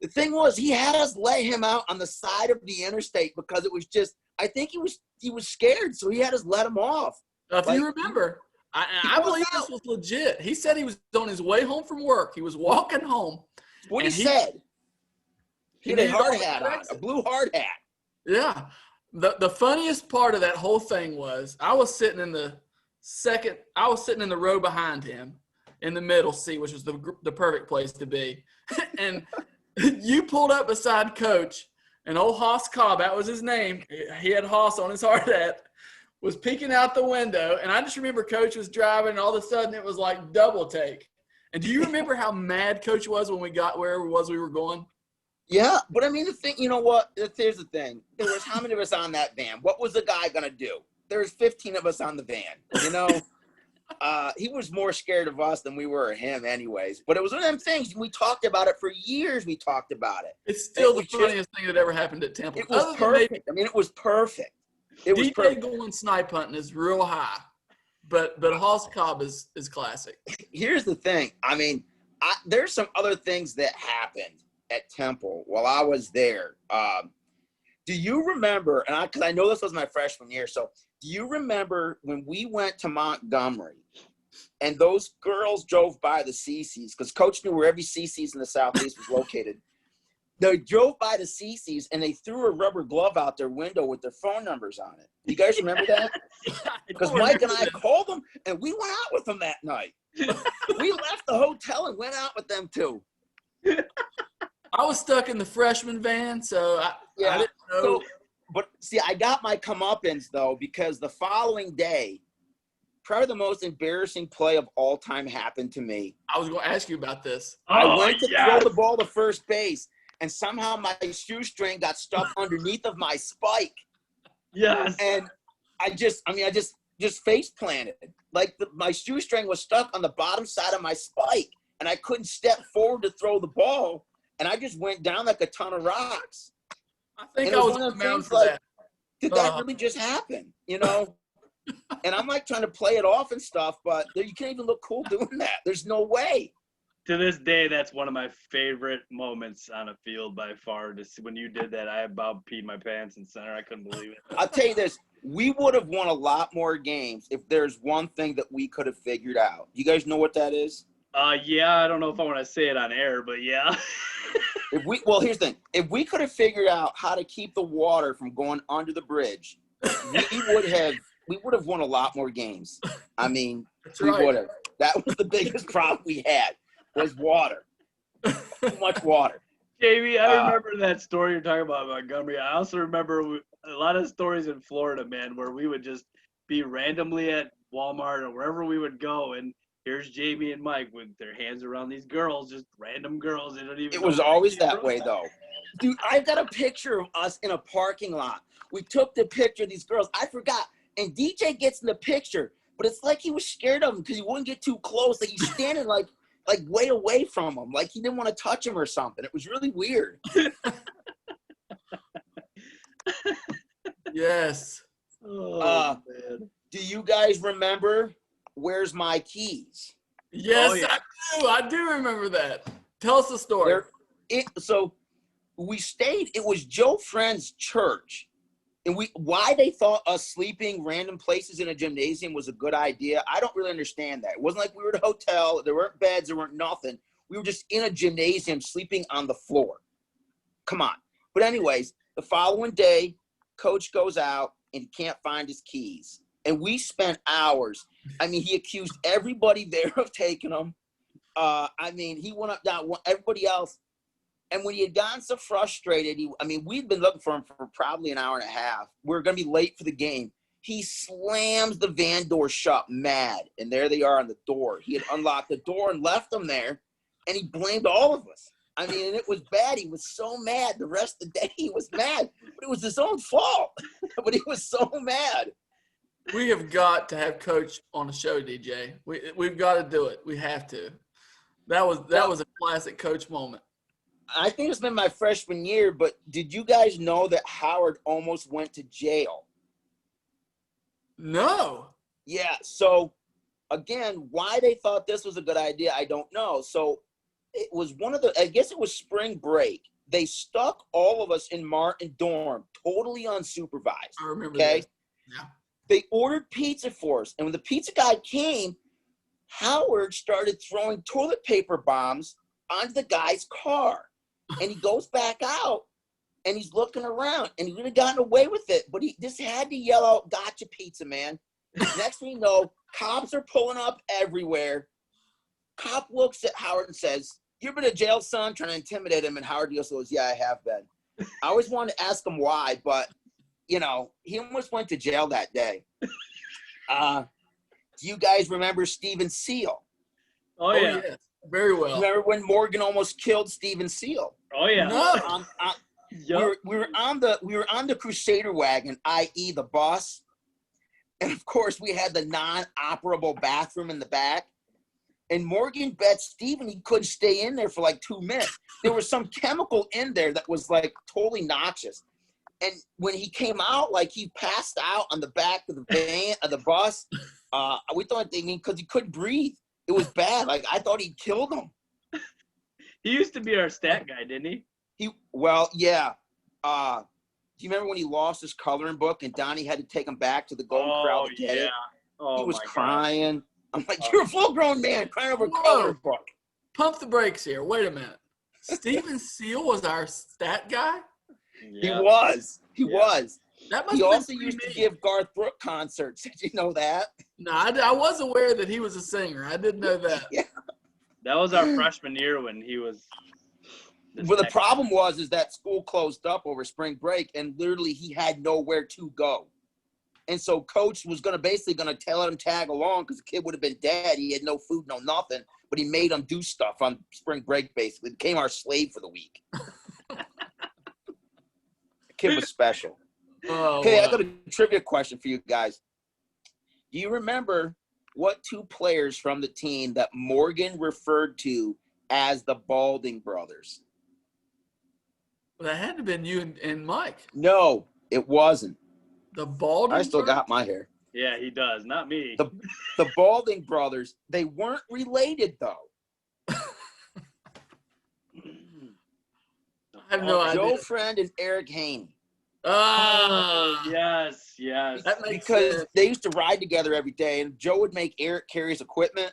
The thing was, he had us let him out on the side of the interstate because it was just, I think he was scared, so he had us let him off. If you remember, I believe this was legit. He said he was on his way home from work. He was walking home. What he said. He had a hard hat on, a blue hard hat. Yeah. The funniest part of that whole thing was I was sitting in the row behind him in the middle seat, which was the perfect place to be. And you pulled up beside Coach, and old Hoss Cobb, that was his name. He had Hoss on his hard hat, was peeking out the window. And I just remember Coach was driving, and all of a sudden it was like double take. And do you remember how mad Coach was when we got wherever it was we were going? Yeah, but the thing, you know what? Here's the thing. There was how many of us on that van? What was the guy going to do? There was 15 of us on the van, He was more scared of us than we were of him anyways. But it was one of them things. We talked about it for years. We talked about it. It's still the funniest thing that ever happened at Temple. It was perfect. It was perfect. It was DJ perfect. going snipe hunting is real high, but Hoss Cobb is classic. Here's the thing. I mean, there's some other things that happened at Temple while I was there. Do you remember, and because I know this was my freshman year, so do you remember when we went to Montgomery and those girls drove by the CC's, because Coach knew where every CC's in the Southeast was located. They drove by the CC's and they threw a rubber glove out their window with their phone numbers on it. You guys remember that? Because Mike and I called them and we went out with them that night. We left the hotel and went out with them too. I was stuck in the freshman van, so I didn't know. So, but see, I got my comeuppance though, because the following day, probably the most embarrassing play of all time happened to me. I was going to ask you about this. I went to throw the ball to first base, and somehow my shoestring got stuck underneath of my spike. Yes. And I just face planted. Like my shoestring was stuck on the bottom side of my spike, and I couldn't step forward to throw the ball, and I just went down like a ton of rocks. I think And I it was one on of the the mound things for like, that. did that really just happen? You know? And I'm like trying to play it off and stuff, but you can't even look cool doing that. There's no way. To this day, that's one of my favorite moments on a field by far. Just when you did that, I about peed my pants in center. I couldn't believe it. I'll tell you this. We would have won a lot more games if there's one thing that we could have figured out. You guys know what that is? Yeah, I don't know if I want to say it on air, but yeah. Well, here's the thing. If we could have figured out how to keep the water from going under the bridge, we would have won a lot more games. I mean, we would have. That was the biggest problem we had, was water. Too much water. Jamie, I remember that story you're talking about Montgomery. I also remember a lot of stories in Florida, man, where we would just be randomly at Walmart or wherever we would go, and here's Jamie and Mike with their hands around these girls, just random girls. They don't even. It was always that way, though. Dude, I've got a picture of us in a parking lot. We took the picture of these girls. I forgot. And DJ gets in the picture, but it's like he was scared of him because he wouldn't get too close. Like he's standing like way away from him. Like he didn't want to touch him or something. It was really weird. Yes. Oh, man. Do you guys remember Where's My Keys? Yes, Oh, yeah. I do remember that. Tell us the story. So we stayed. It was Joe Friend's church. And why they thought us sleeping random places in a gymnasium was a good idea, I don't really understand that. It wasn't like we were at a hotel. There weren't beds. There weren't nothing. We were just in a gymnasium sleeping on the floor. Come on. But anyways, the following day, Coach goes out and he can't find his keys. And we spent hours. I mean, he accused everybody there of taking them. I mean, he went up, down, everybody else. And when he had gotten so frustrated, we'd been looking for him for probably an hour and a half. We were going to be late for the game. He slams the van door shut, mad. And there they are on the door. He had unlocked the door and left them there. And he blamed all of us. I mean, and it was bad. He was so mad. The rest of the day, he was mad. But it was his own fault. But he was so mad. We have got to have Coach on the show, DJ. We've got to do it. We have to. That was a classic Coach moment. I think it's been my freshman year, but did you guys know that Howard almost went to jail? No. Yeah, so, again, why they thought this was a good idea, I don't know. So, it was I guess it was spring break. They stuck all of us in Martin dorm, totally unsupervised. I remember okay? that. Yeah. They ordered pizza for us, and when the pizza guy came, Howard started throwing toilet paper bombs onto the guy's car. And he goes back out, and he's looking around, and he would have gotten away with it, but he just had to yell out, "Gotcha, pizza, man." Next thing you know, cops are pulling up everywhere. Cop looks at Howard and says, "You been to jail, son?" Trying to intimidate him, and Howard just goes, "Yeah, I have been." I always wanted to ask him why, but, he almost went to jail that day. Do you guys remember Steven Seal? Oh, yeah. Yes. Very well. Remember when Morgan almost killed Steven Seal? Oh, yeah. No. Yep. We were on the Crusader wagon, i.e. the bus, and of course we had the non-operable bathroom in the back. And Morgan bet Steven he couldn't stay in there for like 2 minutes. There was some chemical in there that was like totally noxious. And when he came out, like he passed out on the back of the van of the bus. We thought because he couldn't breathe. It was bad. Like I thought he killed him. He used to be our stat guy, didn't he? Yeah. Do you remember when he lost his coloring book and Donnie had to take him back to the Golden Corral to get it? Oh, he was my crying. God. I'm like, you're a full-grown man crying over a coloring book. Pump the brakes here. Wait a minute. Steven Seal was our stat guy? Yeah. He was. He also used to give Garth Brooks concerts. Did you know that? No, I was aware that he was a singer. I didn't know that. Yeah. That was our freshman year when he was. Well, the problem is that school closed up over spring break, and literally he had nowhere to go. And so coach was basically gonna let him tag along because the kid would have been dead. He had no food, no nothing, but he made him do stuff on spring break. Basically, became our slave for the week. The kid was special. Okay, I got a trivia question for you guys. Do you remember what two players from the team that Morgan referred to as the Balding brothers? Well, that had to have been you and Mike. No, it wasn't. The Balding I still got my hair. Yeah, he does. Not me. The Balding brothers, they weren't related, though. I have no idea. Joe Friend and Eric Haney. Oh, yes. That makes because sense. They used to ride together every day, and Joe would make Eric carry his equipment.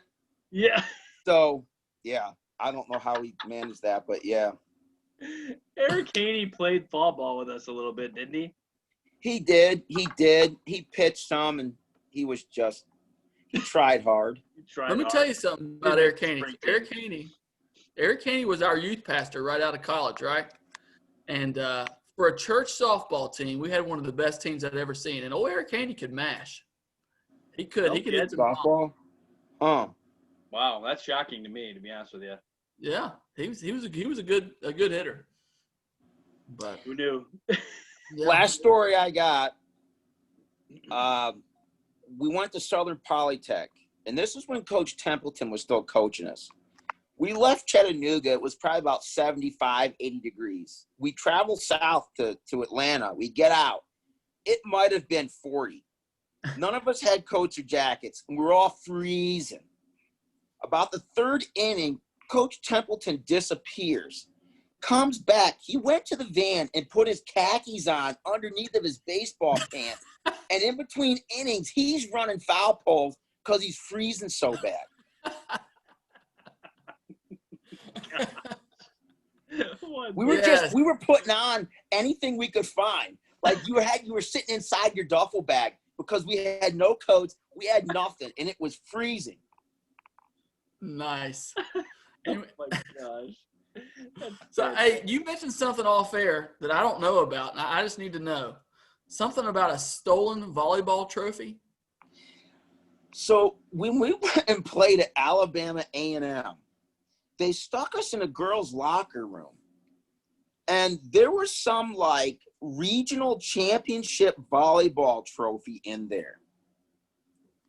Yeah. So, yeah, I don't know how he managed that, but yeah. Eric Haney played fall ball with us a little bit, didn't he? He did. He pitched some, and he tried hard. Let me tell you something about Eric Haney. Eric Haney was our youth pastor right out of college, right? And for a church softball team, we had one of the best teams I'd ever seen. And old Eric Haney could mash. He could hit some softball. Wow, that's shocking to me, to be honest with you. Yeah, he was a good hitter. But who knew? Yeah. Last story I got. We went to Southern Polytech, and this is when Coach Templeton was still coaching us. We left Chattanooga. It was probably about 75, 80 degrees. We traveled south to Atlanta. We get out. It might have been 40. None of us had coats or jackets, and we were all freezing. About the third inning, Coach Templeton disappears. Comes back. He went to the van and put his khakis on underneath of his baseball pants. And in between innings, he's running foul poles because he's freezing so bad. We were putting on anything we could find. Like you were sitting inside your duffel bag because we had no coats, we had nothing, and it was freezing. Nice. Oh my gosh. So hey, you mentioned something off air that I don't know about, and I just need to know. Something about a stolen volleyball trophy? So when we went and played at Alabama A&M, they stuck us in a girls' locker room. And there was some, like, regional championship volleyball trophy in there.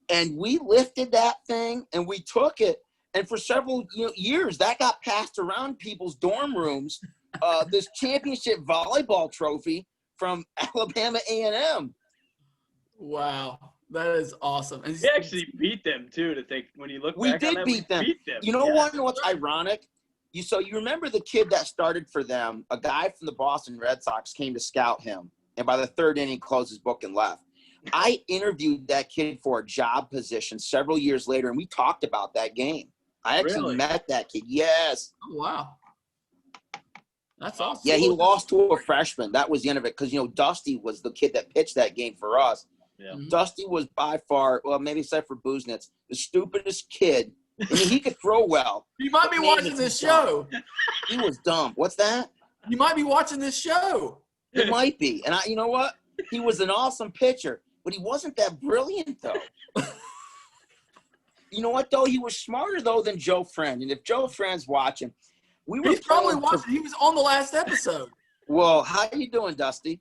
And we lifted that thing, and we took it. And for several years, that got passed around people's dorm rooms, this championship volleyball trophy from Alabama A&M. Wow. That is awesome. And we actually beat them, too, when you look back on that. We did beat them. You know what's ironic? You remember the kid that started for them, a guy from the Boston Red Sox came to scout him, and by the third inning, closed his book and left. I interviewed that kid for a job position several years later, and we talked about that game. I actually met that kid. Yes. Oh, wow. That's awesome. Yeah, he lost to a freshman. That was the end of it because, Dusty was the kid that pitched that game for us. Yeah. Mm-hmm. Dusty was by far, well, maybe except for Buznitz, the stupidest kid. I mean, he could throw well. You might be watching this show. He was dumb. What's that? You might be watching this show. He might be. And you know what? He was an awesome pitcher, but he wasn't that brilliant, though. You know what, though? He was smarter, though, than Joe Friend. And if Joe Friend's watching, he's probably watching. He was on the last episode. Well, how you doing, Dusty?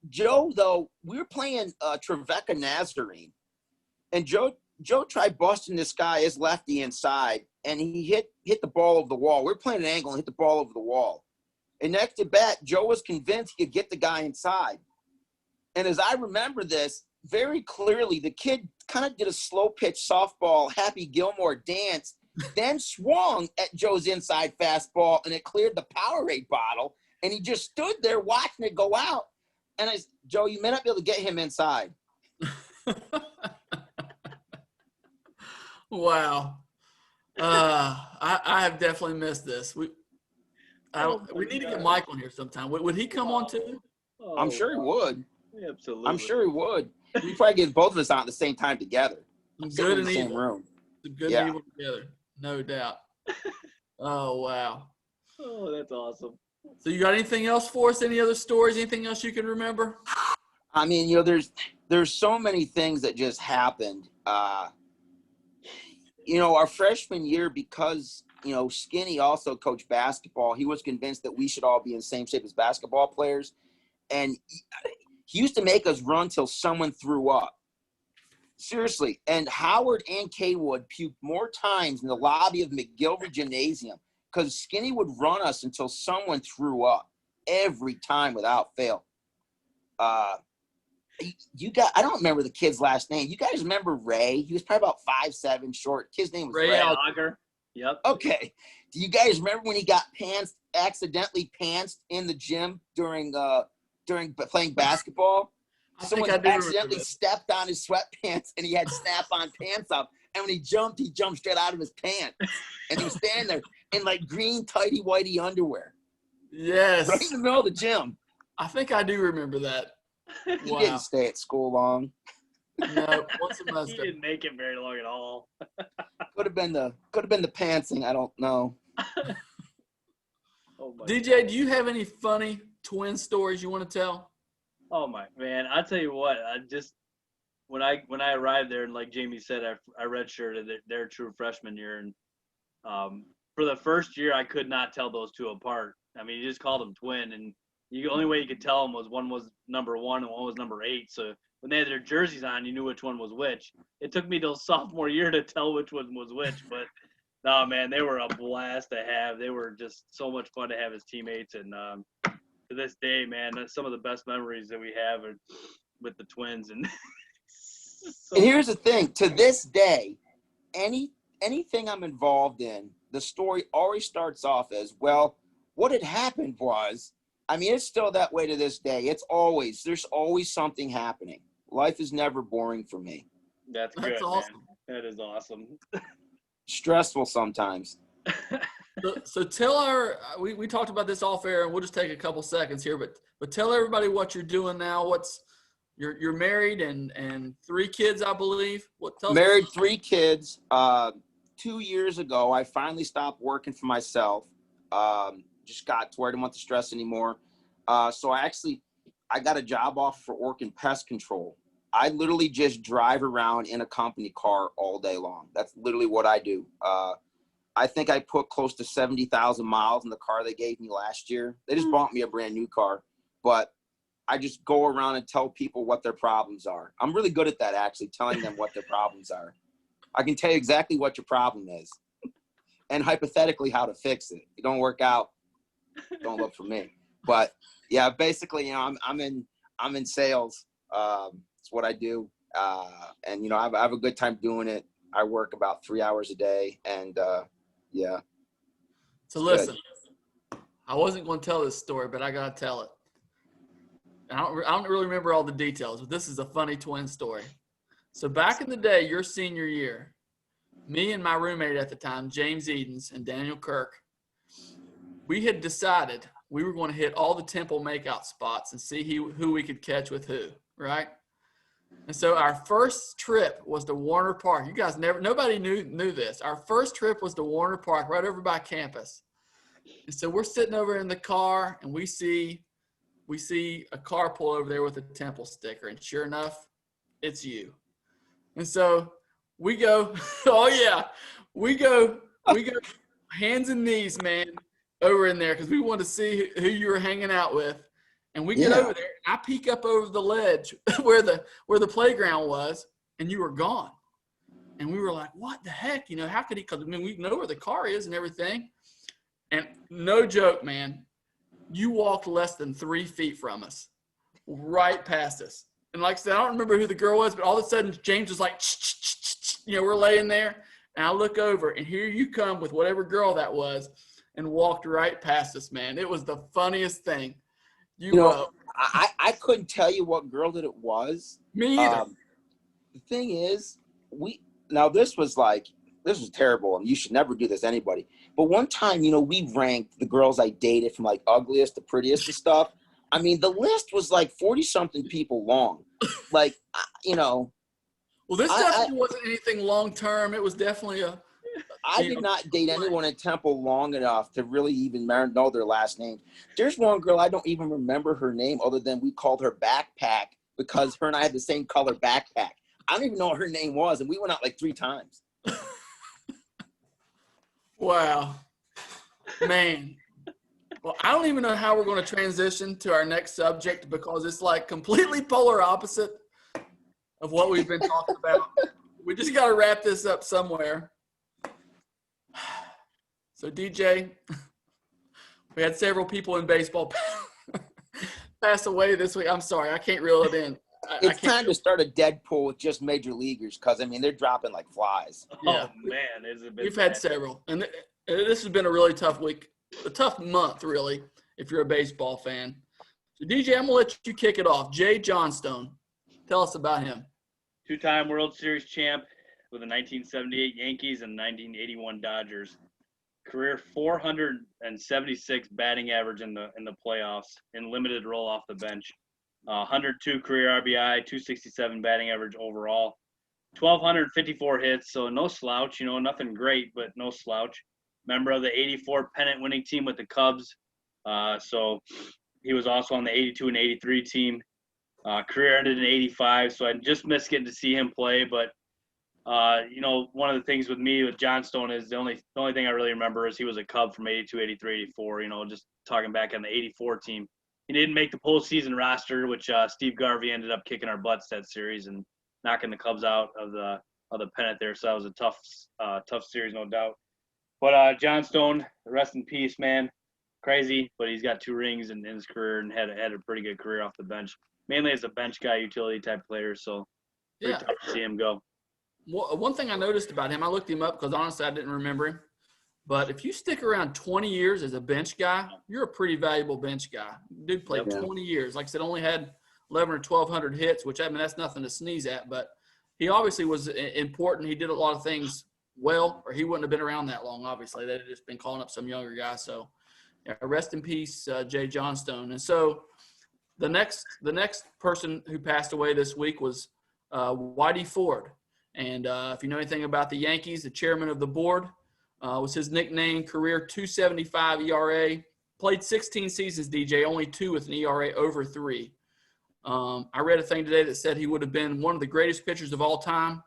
Joe, though, we were playing Trevecca Nazarene, and Joe tried busting this guy, his lefty inside, and he hit the ball over the wall. We were playing an angle and hit the ball over the wall. And next at bat, Joe was convinced he could get the guy inside. And as I remember this very clearly, the kid kind of did a slow pitch softball, Happy Gilmore dance, then swung at Joe's inside fastball, and it cleared the Powerade bottle. And he just stood there watching it go out. And I said, Joe, you may not be able to get him inside. Wow. I have definitely missed this. We need to get Mike on here sometime. Would he come on too? Oh, I'm sure he would. absolutely. I'm sure he would. We probably get both of us out at the same time together. Good in and the same evil. room. Good and evil together, no doubt. Oh wow. Oh, that's awesome. So you got anything else for us? Any other stories? Anything else you can remember? I mean, there's so many things that just happened. Our freshman year, because Skinny also coached basketball, he was convinced that we should all be in the same shape as basketball players, and he used to make us run till someone threw up. Seriously, and Howard and Kaywood puked more times in the lobby of McGilver Gymnasium because Skinny would run us until someone threw up every time without fail. I don't remember the kid's last name. You guys remember Ray? He was probably about 5'7", short. Kid's name was Ray. Auger. Yep. Okay. Do you guys remember when he got accidentally pantsed in the gym during playing basketball? Someone accidentally stepped on his sweatpants and he had snap-on pants up. And when he jumped straight out of his pants. And he was standing there in like green tighty-whitey underwear. Yes. Right in the middle of the gym. I think I do remember that. He Wow. didn't stay at school long. No, one semester. He didn't make it very long at all. Could have been the pantsing. I don't know. Oh my DJ, do you have any funny twin stories you want to tell? Oh my man, I'll tell you what. I just when I arrived there, and like Jamie said, I redshirted their true freshman year, and for the first year I could not tell those two apart. I mean, you just called them twin, and the only way you could tell them was one was number 1 and one was number 8. So when they had their jerseys on, you knew which one was which. It took me till sophomore year to tell which one was which, but no, man, they were a blast to have. They were just so much fun to have as teammates, and to this day, man, that's some of the best memories that we have are with the twins. And and here's the thing: to this day, anything I'm involved in, the story always starts off as, well, what had happened was. I mean, it's still that way to this day. There's always something happening. Life is never boring for me. That's good, awesome. Man. That is awesome. Stressful sometimes. So tell we talked about this off air, and we'll just take a couple seconds here, but tell everybody what you're doing now. You're married and 3 kids, I believe. Married, 3 kids. 2 years ago, I finally stopped working for myself. Just got to where I didn't want the stress anymore. So I got a job offer for working pest control. I literally just drive around in a company car all day long. That's literally what I do. I think I put close to 70,000 miles in the car they gave me last year. They just bought me a brand new car, but I just go around and tell people what their problems are. I'm really good at that, actually, telling them what their problems are. I can tell you exactly what your problem is and hypothetically how to fix it. If it don't work out, don't look for me. But yeah, basically, I'm in sales. It's what I do. And I have a good time doing it. I work about 3 hours a day, and yeah. So listen, I wasn't going to tell this story, but I got to tell it. I don't really remember all the details, but this is a funny twin story. So back in the day, your senior year, me and my roommate at the time, James Edens and Daniel Kirk, we had decided we were going to hit all the Temple makeout spots and see who we could catch with who, right? And so our first trip was to Warner Park. You guys nobody knew this. Our first trip was to Warner Park, right over by campus. And so we're sitting over in the car, and we see a car pull over there with a Temple sticker, and sure enough, it's you. And so we go, oh yeah, we go hands and knees, man, over in there because we wanted to see who you were hanging out with. And we get over there. I peek up over the ledge where the playground was, and you were gone. And we were like, what the heck? How could he? Because we know where the car is and everything. And no joke, man. You walked less than 3 feet from us, right past us. And like I said, I don't remember who the girl was, but all of a sudden James was like, we're laying there. And I look over, and here you come with whatever girl that was and walked right past us, man. It was the funniest thing. I couldn't tell you what girl that it was. Me either. The thing is, this was terrible, and you should never do this to anybody. But one time, we ranked the girls I dated from like ugliest to prettiest and stuff. I mean, the list was like 40-something people long. Like, Well, this definitely wasn't anything long term. It was definitely I did not date anyone in Temple long enough to really even know their last name. There's one girl, I don't even remember her name other than we called her Backpack because her and I had the same color backpack. I don't even know what her name was, and we went out like 3 times. Wow. Man. Well, I don't even know how we're going to transition to our next subject because it's like completely polar opposite of what we've been talking about. We just got to wrap this up somewhere. So, DJ, we had several people in baseball pass away this week. I'm sorry, I can't reel it in. It's time to start a Deadpool with just major leaguers because, I mean, they're dropping like flies. Yeah. Oh, man. We've had several. And this has been a really tough week, a tough month, really, if you're a baseball fan. So, DJ, I'm going to let you kick it off. Jay Johnstone, tell us about him. 2-time World Series champ with the 1978 Yankees and 1981 Dodgers. Career 476 batting average in the playoffs in limited role off the bench. 102 career RBI, 267 batting average overall. 1,254 hits, so no slouch, nothing great, but no slouch. Member of the 84 pennant winning team with the Cubs. So he was also on the 82 and 83 team. Career ended in 85, so I just missed getting to see him play. But, one of the things with me with Johnstone is the only thing I really remember is he was a Cub from 82, 83, 84, just talking back on the 84 team. He didn't make the postseason roster, which Steve Garvey ended up kicking our butts that series and knocking the Cubs out of the pennant there. So that was a tough series, no doubt. But Johnstone, rest in peace, man. Crazy, but he's got 2 rings in his career and had a pretty good career off the bench. Mainly as a bench guy, utility type player. So pretty tough to see him go. Well, one thing I noticed about him, I looked him up because honestly I didn't remember him. But if you stick around 20 years as a bench guy, you're a pretty valuable bench guy. Dude played 20 years. Like I said, only had 11 or 1,200 hits, which, I mean, that's nothing to sneeze at. But he obviously was important. He did a lot of things well, or he wouldn't have been around that long, obviously. They'd have just been calling up some younger guy. So, rest in peace, Jay Johnstone. And so the next person who passed away this week was Whitey Ford. And if you know anything about the Yankees, the chairman of the board, was his nickname, career 275 ERA, played 16 seasons, DJ, only 2 with an ERA over 3. I read a thing today that said he would have been one of the greatest pitchers of all time,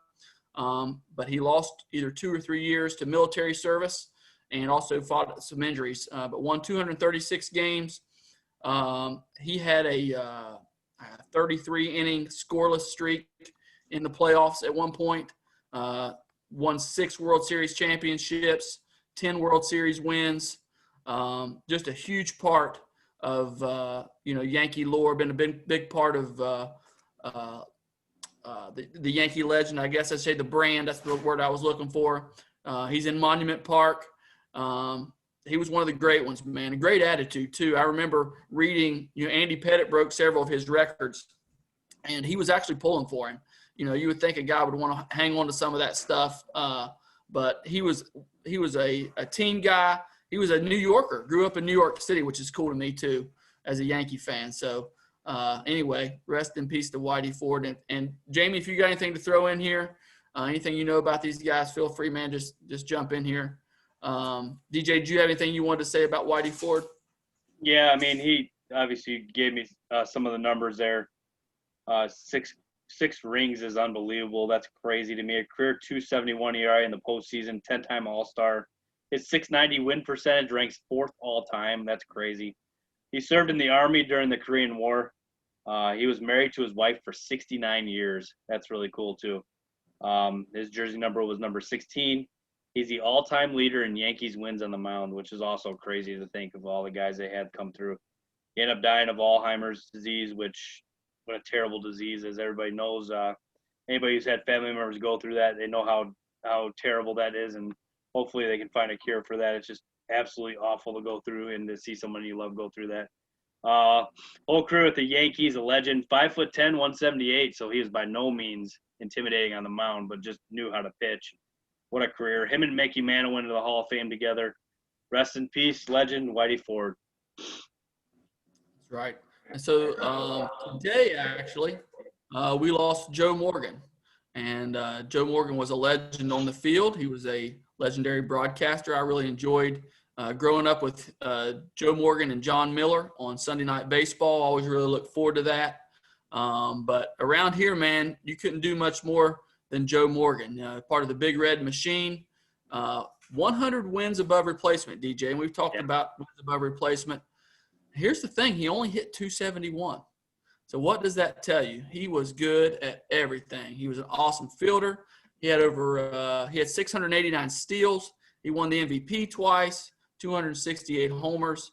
but he lost either 2 or 3 years to military service and also fought some injuries, but won 236 games. He had a 33-inning scoreless streak in the playoffs at one point. Won 6 World Series championships, 10 World Series wins. Just a huge part of Yankee lore. Been a big part of the Yankee legend. I guess I'd say the brand. That's the word I was looking for. He's in Monument Park. He was one of the great ones, man. A great attitude too. I remember reading. Andy Pettitte broke several of his records, and he was actually pulling for him. You would think a guy would want to hang on to some of that stuff, but he was a team guy. He was a New Yorker, grew up in New York City, which is cool to me too, as a Yankee fan. So anyway, rest in peace to Whitey Ford. And Jamie, if you got anything to throw in here, anything you know about these guys, feel free, man. Just jump in here. DJ, do you have anything you wanted to say about Whitey Ford? Yeah, I mean, he obviously gave me some of the numbers there. 6 rings is unbelievable. That's crazy to me. A career 271 ERA in the postseason, 10-time All-Star. His .690 win percentage ranks 4th all-time. That's crazy. He served in the Army during the Korean War. He was married to his wife for 69 years. That's really cool, too. His jersey number was number 16. He's the all-time leader in Yankees wins on the mound, which is also crazy to think of all the guys they had come through. He ended up dying of Alzheimer's disease, which what a terrible disease, as everybody knows. Anybody who's had family members go through that, they know how terrible that is, and hopefully they can find a cure for that. It's just absolutely awful to go through and to see someone you love go through that. Whole career with the Yankees, a legend, 5'10", 178. So he was by no means intimidating on the mound, but just knew how to pitch. What a career! Him and Mickey Mantle went into the Hall of Fame together. Rest in peace, legend Whitey Ford. That's right. And so today, actually, we lost Joe Morgan. And Joe Morgan was a legend on the field. He was a legendary broadcaster. I really enjoyed growing up with Joe Morgan and John Miller on Sunday Night Baseball. I always really look forward to that. But around here, man, you couldn't do much more than Joe Morgan, part of the Big Red Machine. 100 wins above replacement, DJ. And we've talked about wins above replacement. Here's the thing. He only hit 271. So what does that tell you? He was good at everything. He was an awesome fielder. He had 689 steals. He won the MVP twice, 268 homers.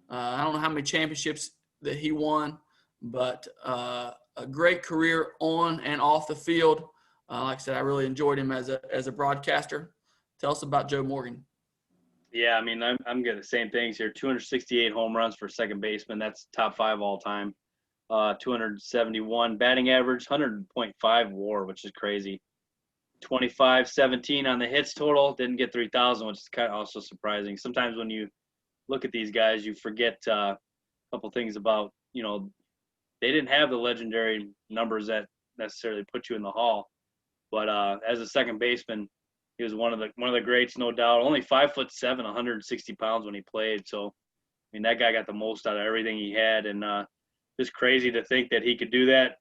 I don't know how many championships that he won, but a great career on and off the field. Like I said, I really enjoyed him as a broadcaster. Tell us about Joe Morgan. Yeah, I mean, I'm getting the same things here. 268 home runs for second baseman. That's top 5 all time. 271 batting average, 100.5 WAR, which is crazy. 25-17 on the hits total. Didn't get 3,000, which is kind of also surprising. Sometimes when you look at these guys, you forget a couple things about, they didn't have the legendary numbers that necessarily put you in the Hall. But as a second baseman, he was one of the greats, no doubt. Only 5'7", 160 pounds when he played. So, I mean, that guy got the most out of everything he had, and just crazy to think that he could do that.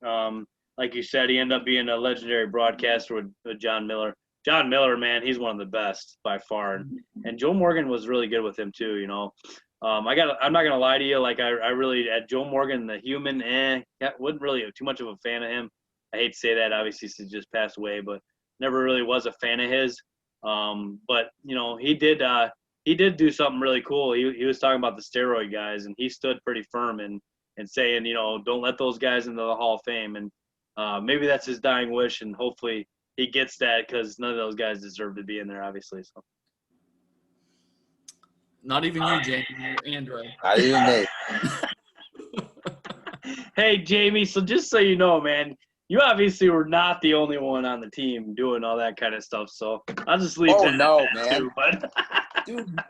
Like you said, he ended up being a legendary broadcaster with John Miller. John Miller, man, he's one of the best by far. And Joe Morgan was really good with him too, I'm not gonna lie to you, like I really at Joe Morgan, the human, wasn't really too much of a fan of him. I hate to say that, obviously, since he just passed away, but never really was a fan of his. But he did do something really cool. He was talking about the steroid guys, and he stood pretty firm and saying, don't let those guys into the Hall of Fame. And maybe that's his dying wish, and hopefully he gets that, because none of those guys deserve to be in there, obviously. So. Not even you, Jamie, or Andre. Not even me. Hey, Jamie, so just so you know, man, you obviously were not the only one on the team doing all that kind of stuff. So I'll just leave that no, at that man. too. But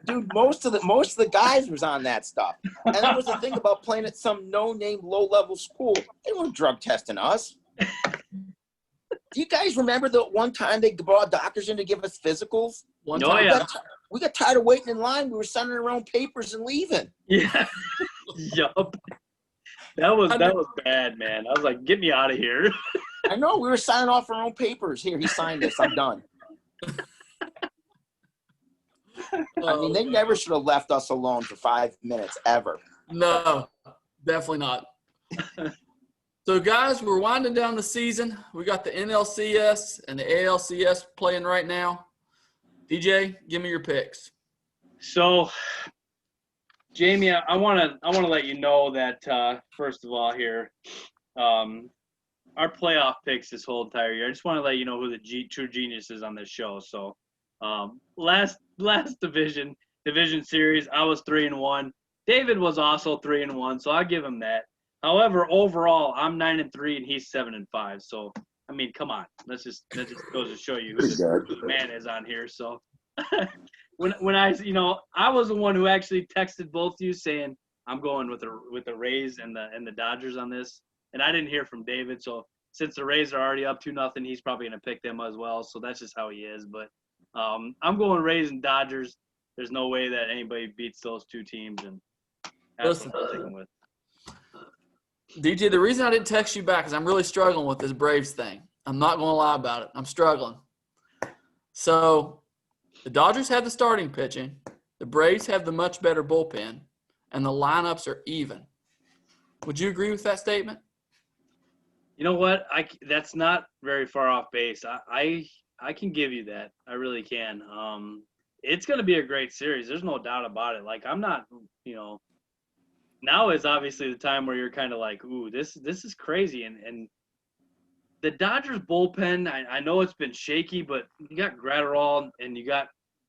dude, most of the guys was on that stuff. And that was the thing about playing at some no-name, low-level school. They weren't drug testing us. Do you guys remember the one time they brought doctors in to give us physicals? One time, yeah. We got tired of waiting in line. We were signing our own papers and leaving. Yeah. Yup. That was bad, man. I was like, get me out of here. I know. We were signing off our own papers. Here, he signed this. I'm done. I mean, they never should have left us alone for 5 minutes, ever. No, definitely not. So, guys, we're winding down the season. We got the NLCS and the ALCS playing right now. DJ, give me your picks. So, Jamie, I want to let you know that first of all here, our playoff picks this whole entire year. I just want to let you know who the true genius is on this show. So, last division series, I was 3-1. David was also 3-1, so I'll give him that. However, overall, I'm 9-3 and he's 7-5. So, I mean, come on, that just goes to show you who the man is on here. So, when I was the one who actually texted both of you saying I'm going with the Rays and the Dodgers on this, and I didn't hear from David. So since the Rays are already up 2-0, he's probably going to pick them as well. So that's just how he is. But I'm going Rays and Dodgers. There's no way that anybody beats those two teams, and that's what I'm sticking with. DJ, the reason I didn't text you back is I'm really struggling with this Braves thing. I'm not going to lie about it. I'm struggling. So the Dodgers have the starting pitching. The Braves have the much better bullpen, and the lineups are even. Would you agree with that statement? You know what? That's not very far off base. I can give you that. I really can. It's going to be a great series. There's no doubt about it. Like, I'm not, now is obviously the time where you're kind of like, ooh, this is crazy. And the Dodgers bullpen, I know it's been shaky, but you got Gratterall and you got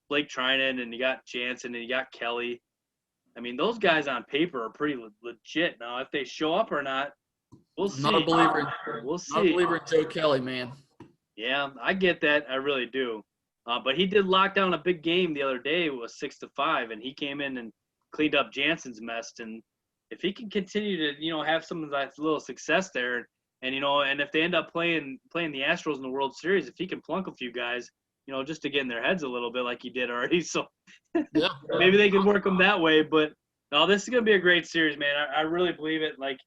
Blake Trinan and you got Jansen and you got Kelly. I mean, those guys on paper are pretty legit. Now, if they show up or not, we'll see. Not a believer. We'll see. Not a believer in Joe Kelly, man. Yeah, I get that. I really do. But he did lock down a big game the other day. It was 6-5, and he came in and cleaned up Jansen's mess. And if he can continue to, have some of that little success there, and if they end up playing the Astros in the World Series, if he can plunk a few guys, just to get in their heads a little bit like he did already. So Yeah. maybe they can work them that way. But no, this is going to be a great series, man. I really believe it. Like,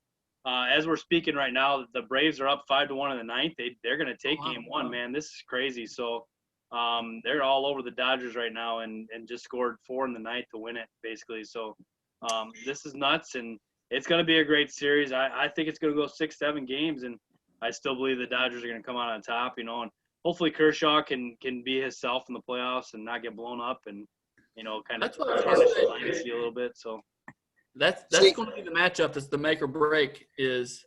as we're speaking right now, the Braves are up 5-1 in the ninth. They're going to take game one, man. This is crazy. So they're all over the Dodgers right now and just scored 4 in the ninth to win it, basically. So this is nuts, and it's going to be a great series. I think it's going to go 6-7 games, and I still believe the Dodgers are going to come out on top, and hopefully Kershaw can be himself in the playoffs and not get blown up and, kind of tarnish the dynasty a little bit. So that's going to be the matchup that's the make or break is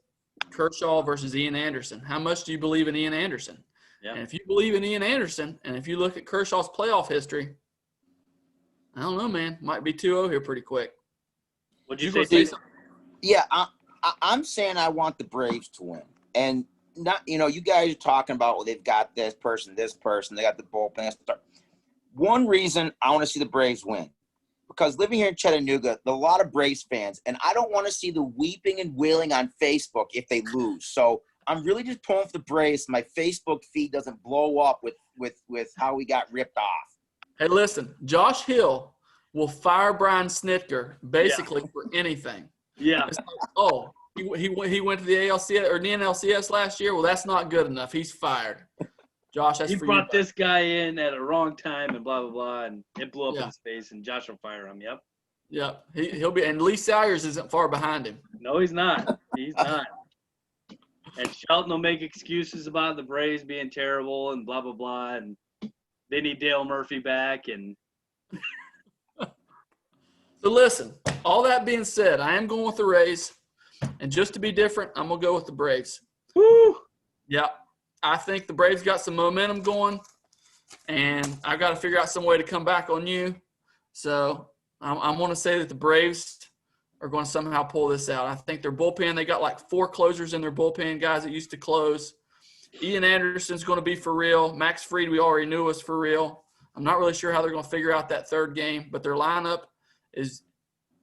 Kershaw versus Ian Anderson. How much do you believe in Ian Anderson? Yeah. And if you believe in Ian Anderson, and if you look at Kershaw's playoff history, I don't know, man. Might be 2-0 here pretty quick. What'd you gonna say? something? Yeah, I'm saying I want the Braves to win. And not, you guys are talking about, well, they've got this person, they got the bullpen. One reason I want to see the Braves win, because living here in Chattanooga, there are a lot of Braves fans, and I don't want to see the weeping and wailing on Facebook if they lose. So I'm really just pulling for the Braves. My Facebook feed doesn't blow up with how we got ripped off. Hey, listen, Josh Hill will fire Brian Snitker basically for anything. Yeah. It's like, he went to the ALCS or the NLCS last year. Well, that's not good enough. He's fired. Josh, that's He for brought you. this guy in at a wrong time and blah, blah, blah, and it blew up in Yeah. his face, and Josh will fire him. Yep. Yep. He'll be – and Lee Salyers isn't far behind him. No, he's not. He's not. And Shelton will make excuses about the Braves being terrible and blah, blah, blah, and they need Dale Murphy back. And So, listen, all that being said, I am going with the Rays. And just to be different, I'm going to go with the Braves. woo, Yeah. I think the Braves got some momentum going, and I've got to figure out some way to come back on you. So I'm going to say that the Braves are going to somehow pull this out. I think their bullpen, they got like 4 closers in their bullpen, guys that used to close. Ian Anderson's going to be for real. Max Fried, we already knew was for real. I'm not really sure how they're going to figure out that third game, but their lineup is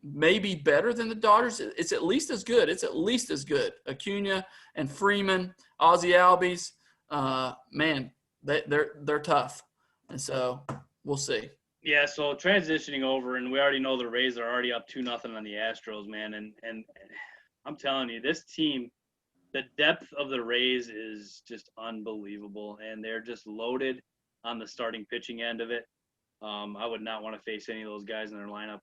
maybe better than the Dodgers. It's at least as good. Acuna and Freeman, Ozzie Albies, man, they're tough. And so we'll see. Yeah, so transitioning over, and we already know the Rays are already up 2-0 on the Astros, man. And I'm telling you, this team, the depth of the Rays is just unbelievable, and they're just loaded on the starting pitching end of it. I would not want to face any of those guys in their lineup.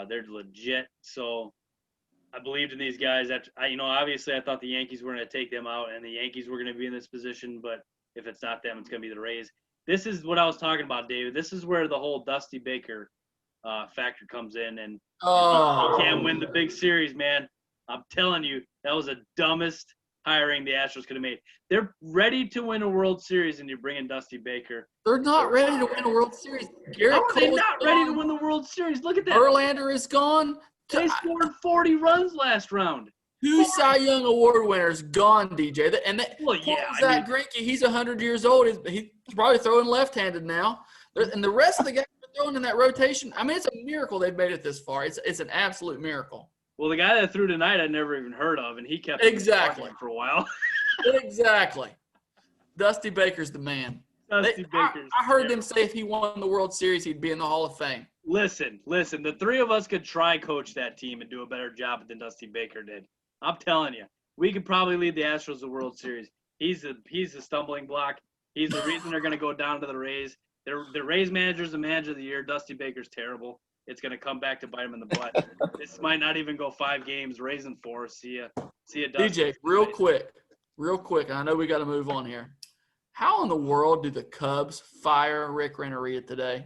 They're legit. So I believed in these guys. Obviously I thought the Yankees were going to take them out, and the Yankees were going to be in this position. But if it's not them, it's going to be the Rays. This is what I was talking about, David. This is where the whole Dusty Baker factor comes in, and you can't win the big series, man. I'm telling you, that was the dumbest hiring the Astros could have made. They're ready to win a World Series, and you're bringing Dusty Baker. They're not ready to win a World Series. Garrett How are they Cole is not ready to gone. win the World Series? Look at that. Verlander is gone. They scored 40 runs last round. 2 Cy Young Award winners gone, DJ. Well, yeah, Zach Greinke, he's 100 years old. He's probably throwing left-handed now. And the rest of the guys are throwing in that rotation. I mean, it's a miracle they've made it this far. It's an absolute miracle. Well, the guy that threw tonight I'd never even heard of, and he kept Exactly for a while. Exactly. Dusty Baker's the man. Dusty Baker's I heard them say if he won the World Series, he'd be in the Hall of Fame. Listen. The 3 of us could try coach that team and do a better job than Dusty Baker did. I'm telling you, we could probably lead the Astros to the World Series. He's the stumbling block. He's the reason they're going to go down to the Rays. The Rays manager's the manager of the year. Dusty Baker's terrible. It's going to come back to bite him in the butt. This might not even go 5 games. Rays in 4. See ya, Dusty. DJ, real quick. I know we got to move on here. How in the world do the Cubs fire Rick Renteria today?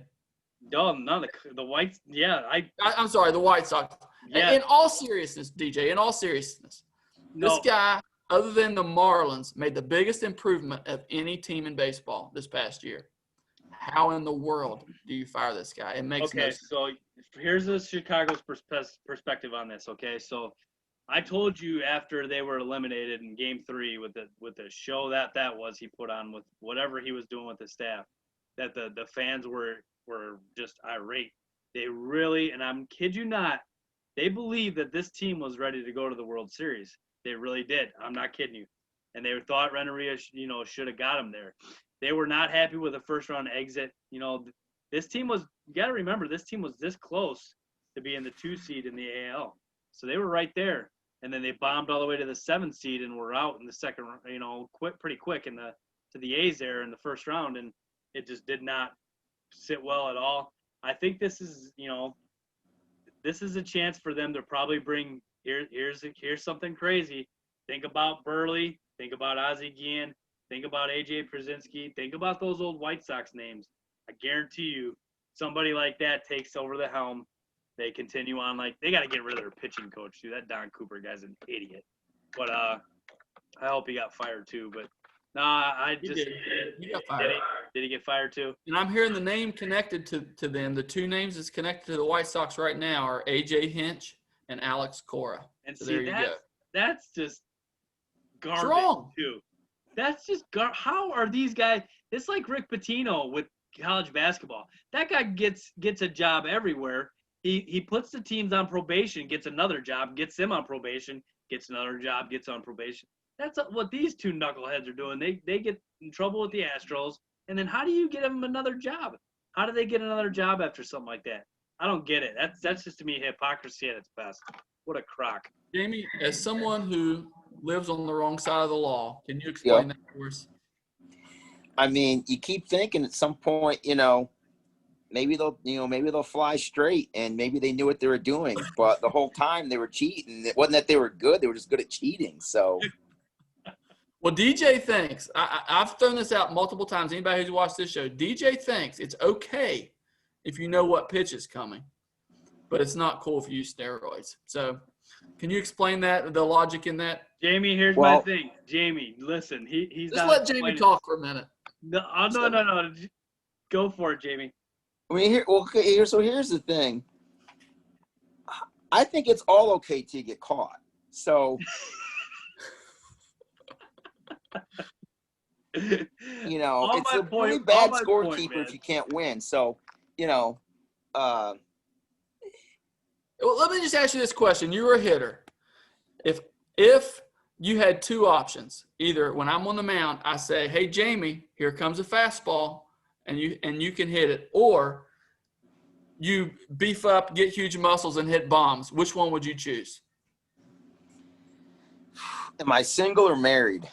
No, none of the Whites. Yeah, I'm sorry, the White Sox. Yeah. In all seriousness, DJ, in all seriousness, this No. guy, other than the Marlins, made the biggest improvement of any team in baseball this past year. How in the world do you fire this guy? It makes no Okay, sense. so here's the Chicago's perspective on this. Okay, so I told you after they were eliminated in Game 3 with the show that was he put on with whatever he was doing with the staff, that the fans were just irate. They really, and I'm kid you not, they believed that this team was ready to go to the World Series. They really did. I'm not kidding you. And they thought Renteria, should have got him there. They were not happy with the first round exit. This team was, you got to remember, this team was this close to being the 2 seed in the AL. So they were right there. And then they bombed all the way to the 7th seed and were out in the second, pretty quick to the A's there in the first round. And it just did not sit well at all. I think this is a chance for them to probably bring, here's something crazy. Think about Burley. Think about Ozzie Guillen. Think about A.J. Przinsky. Think about those old White Sox names. I guarantee you somebody like that takes over the helm. They continue on. They got to get rid of their pitching coach, too. That Don Cooper guy's an idiot. But I hope he got fired, too. But, He got fired. Did he get fired, too? And I'm hearing the name connected to them. The 2 names that's connected to the White Sox right now are A.J. Hinch and Alex Cora. And so see, there you go. That's just garbage, wrong. too. That's just how are these guys? It's like Rick Pitino with college basketball. That guy gets a job everywhere. He puts the teams on probation, gets another job, gets them on probation, gets another job, gets on probation. That's what these 2 knuckleheads are doing. They get in trouble with the Astros, and then how do you get them another job? How do they get another job after something like that? I don't get it. That's just to me hypocrisy at its best. What a crock. Jamie, as someone who lives on the wrong side of the law, can you explain that for us? I mean, you keep thinking at some point, maybe they'll fly straight, and maybe they knew what they were doing, but the whole time they were cheating. It wasn't that they were good; they were just good at cheating. So, well, DJ thinks I've thrown this out multiple times. Anybody who's watched this show, DJ thinks it's okay if you know what pitch is coming, but it's not cool if you use steroids. So, can you explain that, the logic in that? Jamie, here's my thing. Jamie, listen, he's just not let Jamie talk for a minute. No. Go for it, Jamie. I mean, here's the thing. I think it's all okay to get caught. So, it's a really bad scorekeeper if you can't win. So, Well, let me just ask you this question. You were a hitter. If you had 2 options, either when I'm on the mound, I say, "Hey, Jamie, here comes a fastball," and you can hit it, or you beef up, get huge muscles, and hit bombs. Which one would you choose? Am I single or married?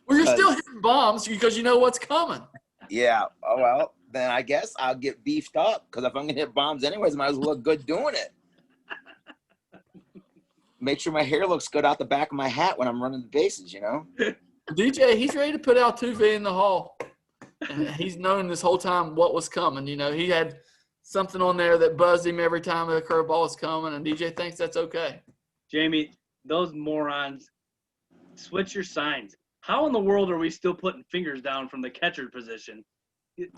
Well, you're still hitting bombs because you know what's coming. Yeah. Oh, well, then I guess I'll get beefed up, because if I'm going to hit bombs anyways, I might as well look good doing it. Make sure my hair looks good out the back of my hat when I'm running the bases, DJ, he's ready to put Altuve in the hall. And he's known this whole time what was coming. He had something on there that buzzed him every time a curveball was coming, and DJ thinks that's okay. Jamie, those morons, switch your signs. How in the world are we still putting fingers down from the catcher position?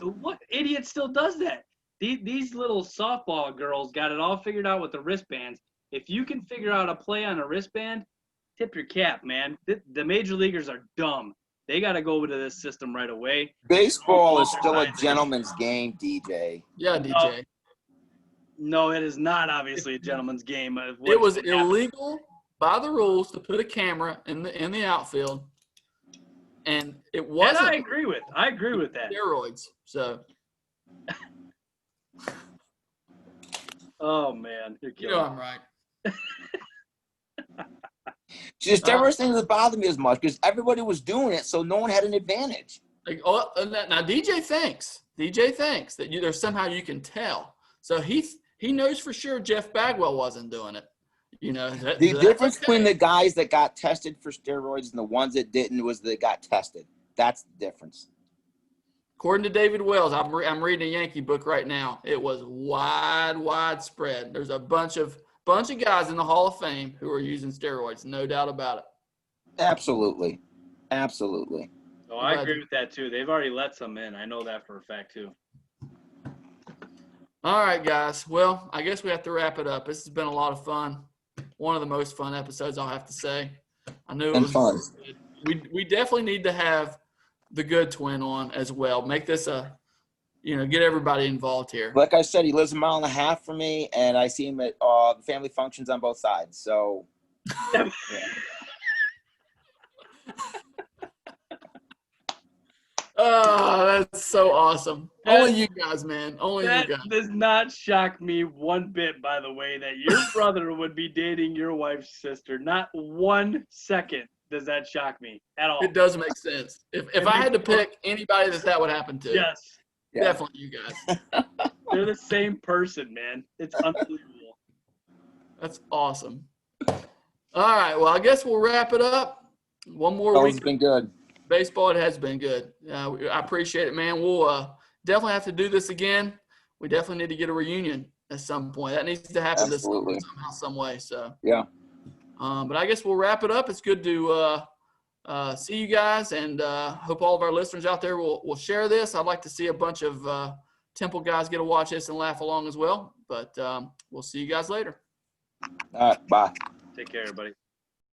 What idiot still does that? These little softball girls got it all figured out with the wristbands. If you can figure out a play on a wristband, tip your cap, man. The major leaguers are dumb. They got to go to this system right away. Baseball is still a gentleman's game, DJ. Yeah, DJ. No, it is not obviously a gentleman's game. It was illegal by the rules to put a camera in the outfield, and it wasn't. That I agree with that. Steroids. So. Oh man, you're killing I'm right. See, the steroids thing doesn't bother me as much because everybody was doing it, so no one had an advantage. Now DJ thinks that there's somehow you can tell. So he knows for sure Jeff Bagwell wasn't doing it. The difference between the guys that got tested for steroids and the ones that didn't was they got tested. That's the difference. According to David Wells, I'm reading a Yankee book right now. It was widespread. There's a bunch of guys in the Hall of Fame who are using steroids, no doubt about it. Absolutely. Absolutely. So I agree with that too. They've already let some in. I know that for a fact too. All right, guys. Well, I guess we have to wrap it up. This has been a lot of fun. One of the most fun episodes, I'll have to say. I knew it was fun. We definitely need to have the good twin on as well. Make this get everybody involved here. Like I said, he lives a mile and a half from me, and I see him at the family functions on both sides. So, yeah. Oh, that's so awesome. Only you guys, man. Only you guys. That does not shock me one bit, by the way, that your brother would be dating your wife's sister. Not 1 second does that shock me at all. It does make sense. If I had to pick anybody that would happen to, yes, definitely you guys. They're the same person, man. It's unbelievable. That's awesome. All right, well, I guess we'll wrap it up. One more Oh, week. it's been good. Baseball, it has been good. I appreciate it, man. We'll definitely have to do this again. We definitely need to get a reunion at some point. That needs to happen Absolutely. somehow, some way. So Yeah. but I guess we'll wrap it up. It's good to see you guys, and hope all of our listeners out there will share this. I'd like to see a bunch of Temple guys get to watch this and laugh along as well. But we'll see you guys later. All right. Bye. Take care, everybody.